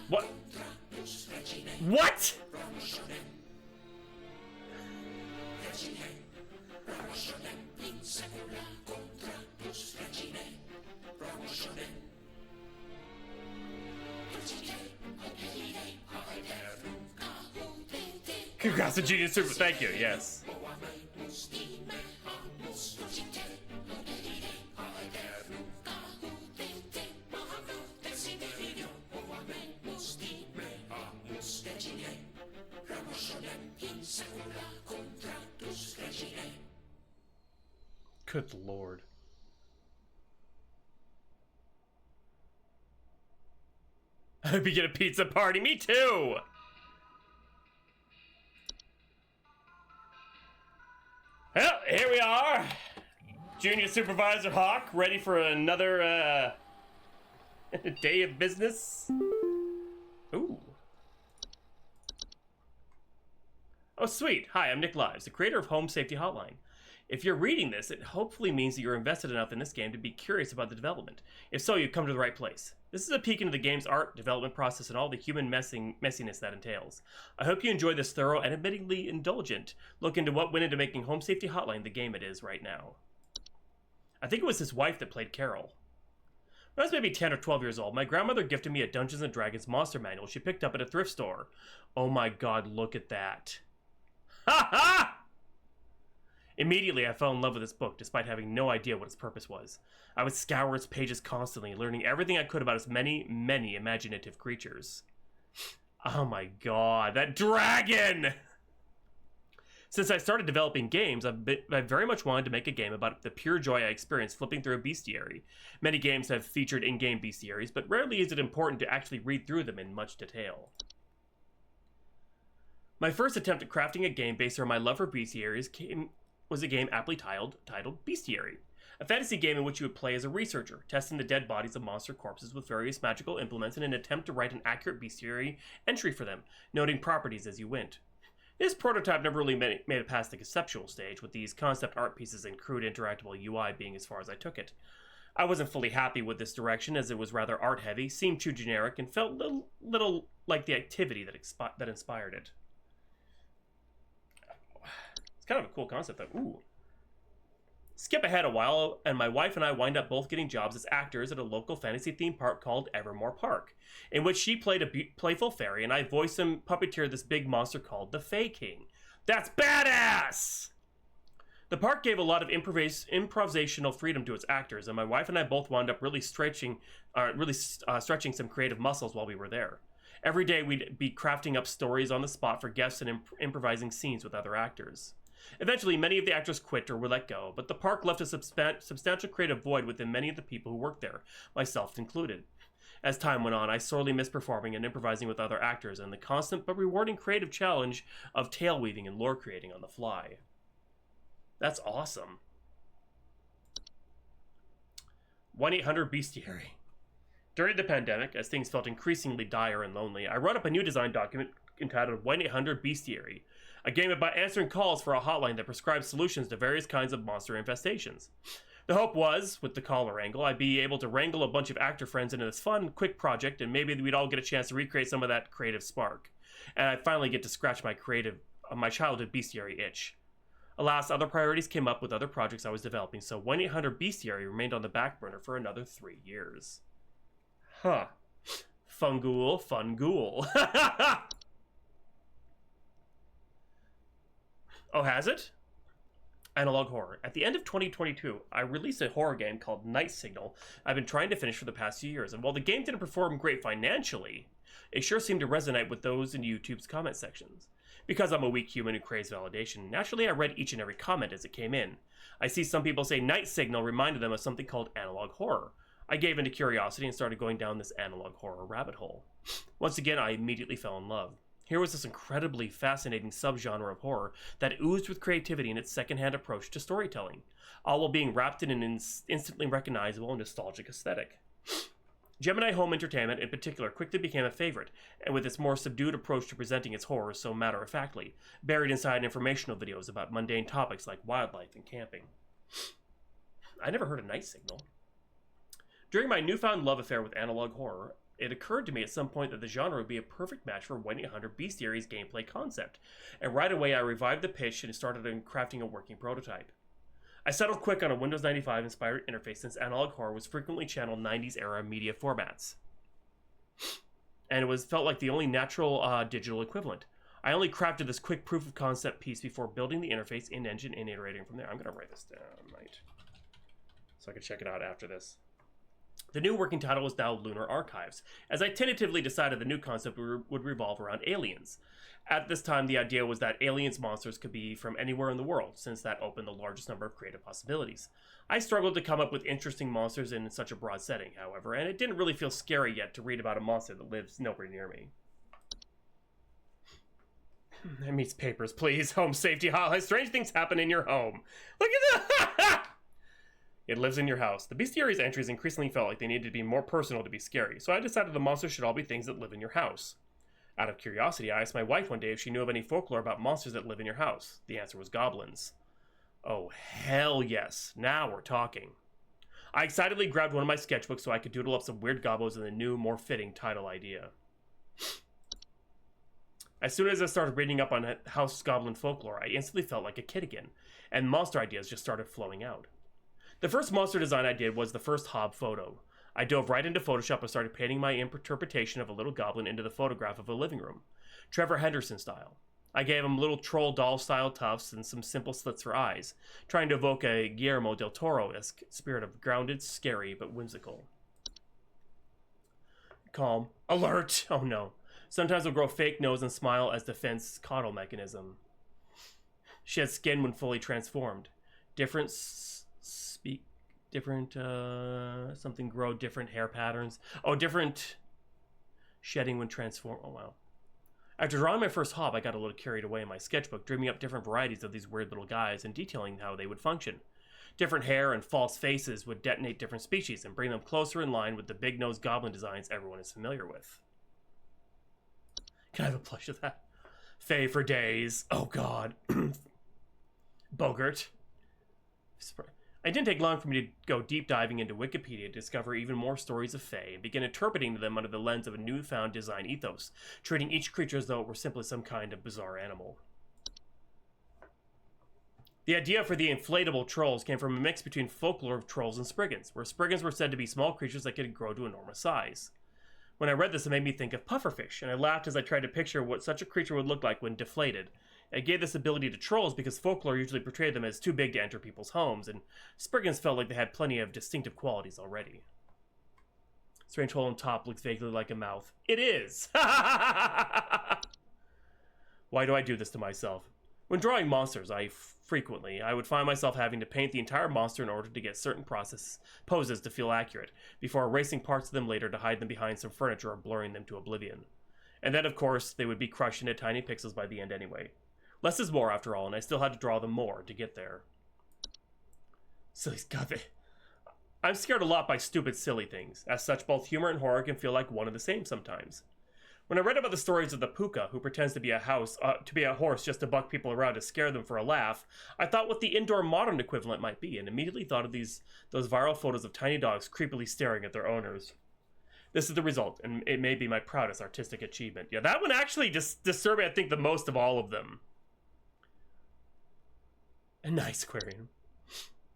S1: What? What? Congrats to Junior Super. Thank you. Yes. Good lord. I hope you get a pizza party. Me too. Well, here we are. Junior Supervisor Hawk, ready for another day of business. Ooh. Oh, sweet. Hi, I'm Nick Lives, the creator of Home Safety Hotline. If you're reading this, it hopefully means that you're invested enough in this game to be curious about the development. If so, you've come to the right place. This is a peek into the game's art, development process, and all the human messiness that entails. I hope you enjoy this thorough and admittingly indulgent look into what went into making Home Safety Hotline the game it is right now. I think it was his wife that played Carol. When I was maybe 10 or 12 years old, my grandmother gifted me a Dungeons & Dragons monster manual she picked up at a thrift store. Oh my god, look at that. Ha ha! Immediately, I fell in love with this book, despite having no idea what its purpose was. I would scour its pages constantly, learning everything I could about its many, many imaginative creatures. Oh my god, that dragon! Since I started developing games, I very much wanted to make a game about the pure joy I experienced flipping through a bestiary. Many games have featured in-game bestiaries, but rarely is it important to actually read through them in much detail. My first attempt at crafting a game based on my love for bestiaries was a game aptly titled Bestiary, a fantasy game in which you would play as a researcher, testing the dead bodies of monster corpses with various magical implements in an attempt to write an accurate bestiary entry for them, noting properties as you went. This prototype never really made it past the conceptual stage, with these concept art pieces and crude interactable UI being as far as I took it. I wasn't fully happy with this direction, as it was rather art-heavy, seemed too generic, and felt little like the activity that inspired it. It's kind of a cool concept, though. Ooh. Skip ahead a while, and my wife and I wind up both getting jobs as actors at a local fantasy theme park called Evermore Park, in which she played a playful fairy, and I voiced and puppeteered this big monster called the Fae King. That's badass! The park gave a lot of improvisational freedom to its actors, and my wife and I both wound up really stretching some creative muscles while we were there. Every day we'd be crafting up stories on the spot for guests and improvising scenes with other actors. Eventually, many of the actors quit or were let go, but the park left a substantial creative void within many of the people who worked there, myself included. As time went on, I sorely missed performing and improvising with other actors and the constant but rewarding creative challenge of tale weaving and lore creating on the fly. That's awesome. 1-800-Bestiary. During the pandemic, as things felt increasingly dire and lonely, I wrote up a new design document entitled 1-800-Bestiary, a game about answering calls for a hotline that prescribes solutions to various kinds of monster infestations. The hope was, with the caller angle, I'd be able to wrangle a bunch of actor friends into this fun, quick project, and maybe we'd all get a chance to recreate some of that creative spark. And I'd finally get to scratch my childhood bestiary itch. Alas, other priorities came up with other projects I was developing, so 1-800-Bestiary remained on the back burner for another 3 years. Huh. Fungool, fun-ghoul. Oh, has it? Analog horror. At the end of 2022, I released a horror game called Night Signal I've been trying to finish for the past few years, and while the game didn't perform great financially, It sure seemed to resonate with those in YouTube's comment sections. Because I'm a weak human who craves validation, naturally I read each and every comment as it came in. I see some people say Night Signal reminded them of something called analog horror. I gave into curiosity and started going down this analog horror rabbit hole. Once again, I immediately fell in love. Here was this incredibly fascinating subgenre of horror that oozed with creativity in its secondhand approach to storytelling, all while being wrapped in an instantly recognizable and nostalgic aesthetic. Gemini Home Entertainment in particular quickly became a favorite, and with its more subdued approach to presenting its horrors so matter-of-factly, buried inside informational videos about mundane topics like wildlife and camping. I never heard of Night Signal. During my newfound love affair with analog horror, it occurred to me at some point that the genre would be a perfect match for 1-800 Bestiary's gameplay concept, and right away I revived the pitch and started crafting a working prototype. I settled quick on a Windows 95 inspired interface since analog horror was frequently channeled 90s era media formats, and it felt like the only natural digital equivalent. I only crafted this quick proof of concept piece before building the interface in-engine and iterating from there. I'm going to write this down, right, so I can check it out after this. The new working title was now Lunar Archives, as I tentatively decided the new concept would revolve around aliens. At this time, the idea was that aliens monsters could be from anywhere in the world, since that opened the largest number of creative possibilities. I struggled to come up with interesting monsters in such a broad setting, however, and it didn't really feel scary yet to read about a monster that lives nowhere near me. That meets papers, please. Home safety hotline. Strange things happen in your home. Look at that! It lives in your house. The Bestiary's entries increasingly felt like they needed to be more personal to be scary, so I decided the monsters should all be things that live in your house. Out of curiosity, I asked my wife one day if she knew of any folklore about monsters that live in your house. The answer was goblins. Oh, hell yes. Now we're talking. I excitedly grabbed one of my sketchbooks so I could doodle up some weird goblins and a new, more fitting title idea. As soon as I started reading up on house goblin folklore, I instantly felt like a kid again, and monster ideas just started flowing out. The first monster design I did was the first Hob photo. I dove right into Photoshop and started painting my interpretation of a little goblin into the photograph of a living room, Trevor Henderson style. I gave him little troll doll style tufts and some simple slits for eyes, trying to evoke a Guillermo del Toro-esque spirit of grounded, scary, but whimsical. Calm. Alert! Oh no. Sometimes I'll grow fake nose and smile as defense coddle mechanism. Shed skin when fully transformed. Something grow different hair patterns. Oh, different shedding when transformed. Oh, wow. After drawing my first Hob, I got a little carried away in my sketchbook, dreaming up different varieties of these weird little guys and detailing how they would function. Different hair and false faces would detonate different species and bring them closer in line with the big-nosed goblin designs everyone is familiar with. Can I have a plush of that? Faye for days. Oh, God. Bogart. It didn't take long for me to go deep diving into Wikipedia to discover even more stories of Fae and begin interpreting them under the lens of a newfound design ethos, treating each creature as though it were simply some kind of bizarre animal. The idea for the inflatable trolls came from a mix between folklore of trolls and spriggans, where spriggans were said to be small creatures that could grow to enormous size. When I read this, it made me think of pufferfish, and I laughed as I tried to picture what such a creature would look like when deflated. I gave this ability to trolls because folklore usually portrayed them as too big to enter people's homes, and spriggans felt like they had plenty of distinctive qualities already. Strange hole on top looks vaguely like a mouth. It is! Why do I do this to myself? When drawing monsters, I would find myself having to paint the entire monster in order to get certain poses to feel accurate, before erasing parts of them later to hide them behind some furniture or blurring them to oblivion. And then, of course, they would be crushed into tiny pixels by the end anyway. Less is more, after all, and I still had to draw them more to get there. Silly God, I'm scared a lot by stupid, silly things. As such, both humor and horror can feel like one and the same sometimes. When I read about the stories of the puka, who pretends to be a horse just to buck people around to scare them for a laugh, I thought what the indoor modern equivalent might be, and immediately thought of those viral photos of tiny dogs creepily staring at their owners. This is the result, and it may be my proudest artistic achievement. Yeah, that one actually disturbed me, I think, the most of all of them. A nice aquarium.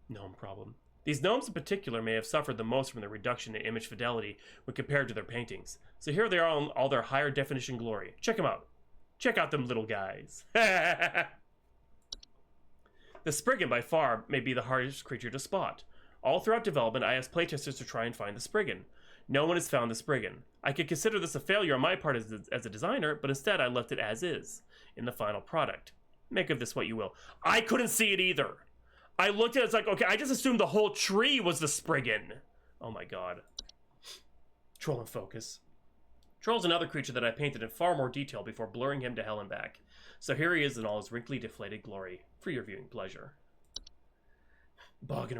S1: Gnome problem. These gnomes in particular may have suffered the most from the reduction in image fidelity when compared to their paintings. So here they are in all their higher definition glory. Check them out. Check out them little guys. The spriggan by far may be the hardest creature to spot. All throughout development, I asked playtesters to try and find the spriggan. No one has found the Spriggan. I could consider this a failure on my part as a designer, but instead I left it as is in the final product. Make of this what you will. I couldn't see it either. I looked at it, it's like, okay, I just assumed the whole tree was the Spriggan. Oh my god. Troll in focus. Troll's another creature that I painted in far more detail before blurring him to hell and back. So here he is in all his wrinkly, deflated glory, for your viewing pleasure. Boggin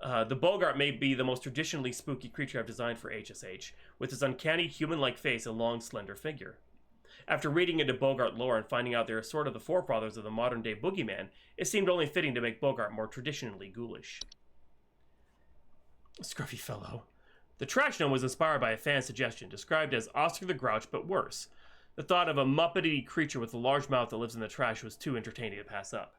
S1: the Bogart may be the most traditionally spooky creature I've designed for HSH, with his uncanny human-like face and long, slender figure. After reading into Bogart lore and finding out they're sort of the forefathers of the modern-day boogeyman, it seemed only fitting to make Bogart more traditionally ghoulish. Scruffy fellow. The trash gnome was inspired by a fan suggestion, described as Oscar the Grouch, but worse. The thought of a muppety creature with a large mouth that lives in the trash was too entertaining to pass up.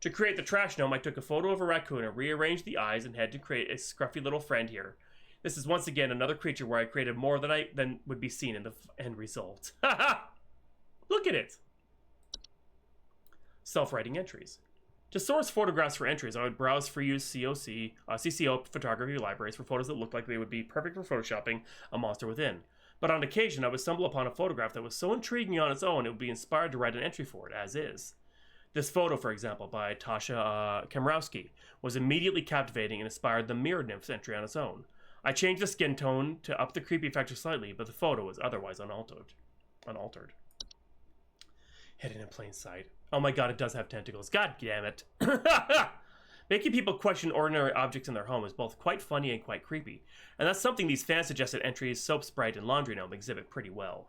S1: To create the trash gnome, I took a photo of a raccoon and rearranged the eyes and head to create a scruffy little friend here. This is once again another creature where I created more than would be seen in the end result. Haha! Look at it! Self-writing entries. To source photographs for entries, I would browse free use CCO photography libraries for photos that looked like they would be perfect for photoshopping a monster within. But on occasion, I would stumble upon a photograph that was so intriguing on its own it would be inspired to write an entry for it, as is. This photo, for example, by Tasha Kamrowski, was immediately captivating and inspired the Mirror Nymphs entry on its own. I changed the skin tone to up the creepy factor slightly, but the photo was otherwise unaltered. Hidden in plain sight. Oh my god, it does have tentacles. God damn it. Making people question ordinary objects in their home is both quite funny and quite creepy, and that's something these fan-suggested entries, Soap Sprite, and Laundry Gnome exhibit pretty well.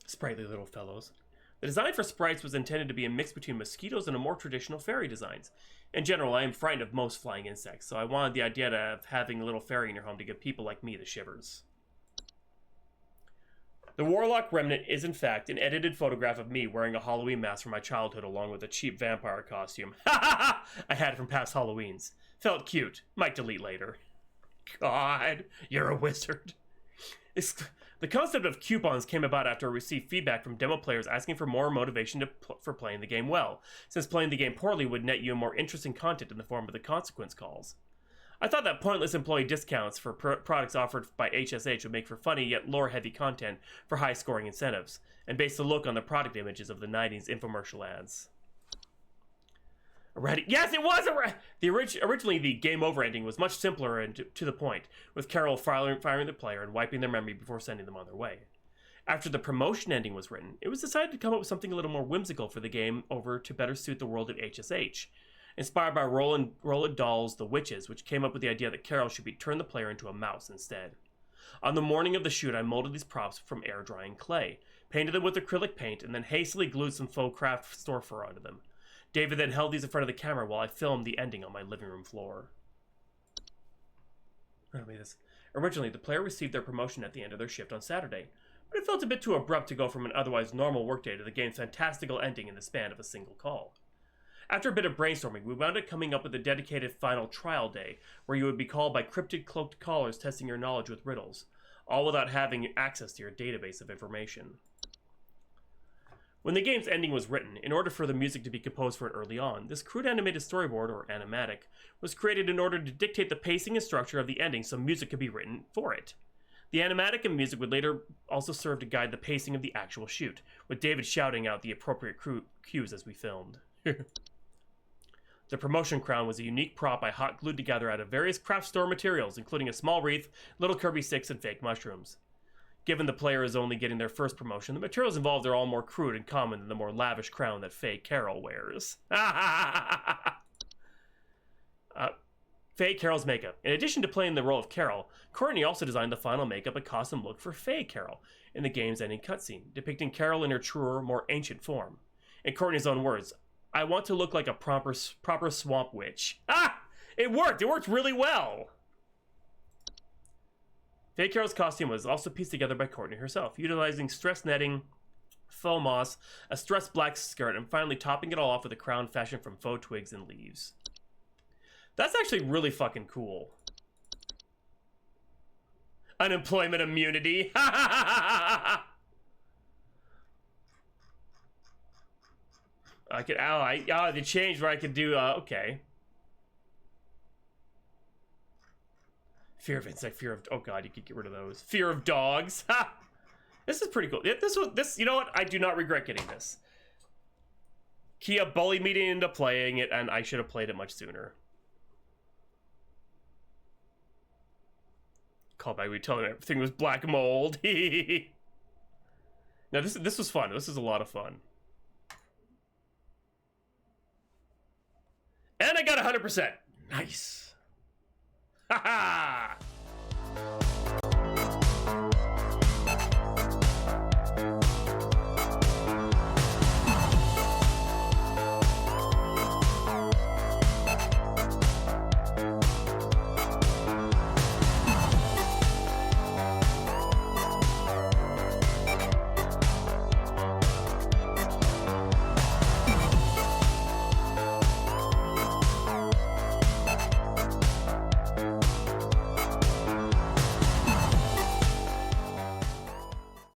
S1: Sprightly little fellows. The design for sprites was intended to be a mix between mosquitoes and a more traditional fairy designs. In general, I am frightened of most flying insects, so I wanted the idea of having a little fairy in your home to give people like me the shivers. The Warlock Remnant is, in fact, an edited photograph of me wearing a Halloween mask from my childhood along with a cheap vampire costume. Ha ha ha! I had it from past Halloweens. Felt cute. Might delete later. God, you're a wizard. The concept of coupons came about after I received feedback from demo players asking for more motivation for playing the game well, since playing the game poorly would net you more interesting content in the form of the consequence calls. I thought that pointless employee discounts for products offered by HSH would make for funny yet lore-heavy content for high-scoring incentives, and based the look on the product images of the 90s infomercial ads. Yes, it was originally the game over ending was much simpler and to the point, with Carol firing the player and wiping their memory before sending them on their way. After the promotion ending was written, it was decided to come up with something a little more whimsical for the game over to better suit the world of HSH, inspired by Roald Dahl's The Witches, which came up with the idea that Carol should turn the player into a mouse instead. On the morning of the shoot, I molded these props from air-drying clay, painted them with acrylic paint, and then hastily glued some faux craft store fur onto them. David then held these in front of the camera while I filmed the ending on my living room floor. Originally, the player received their promotion at the end of their shift on Saturday, but it felt a bit too abrupt to go from an otherwise normal workday to the game's fantastical ending in the span of a single call. After a bit of brainstorming, we wound up coming up with a dedicated final trial day, where you would be called by cryptid cloaked callers testing your knowledge with riddles, all without having access to your database of information. When the game's ending was written, in order for the music to be composed for it early on, this crude animated storyboard, or animatic, was created in order to dictate the pacing and structure of the ending so music could be written for it. The animatic and music would later also serve to guide the pacing of the actual shoot, with David shouting out the appropriate cues as we filmed. The promotion crown was a unique prop I hot glued together out of various craft store materials, including a small wreath, little Kirby sticks, and fake mushrooms. Given the player is only getting their first promotion, the materials involved are all more crude and common than the more lavish crown that Faye Carroll wears. Faye Carroll's makeup. In addition to playing the role of Carol, Courtney also designed the final makeup and costume look for Faye Carroll in the game's ending cutscene, depicting Carol in her truer, more ancient form. In Courtney's own words, "I want to look like a proper swamp witch." Ah! It worked! It worked really well! Faye Carroll's costume was also pieced together by Courtney herself, utilizing stress netting, faux moss, a stressed black skirt, and finally topping it all off with a crown fashioned from faux twigs and leaves. That's actually really fucking cool. Unemployment immunity. I could, they changed where I could do, okay. Fear of insect, fear of... Oh god, you could get rid of those. Fear of dogs. Ha! This is pretty cool. You know what? I do not regret getting this. Kia bullied me into playing it, and I should have played it much sooner. Callback, we tell him everything was black mold. Now this was fun. This is a lot of fun. And I got 100%. Nice. Ha ha!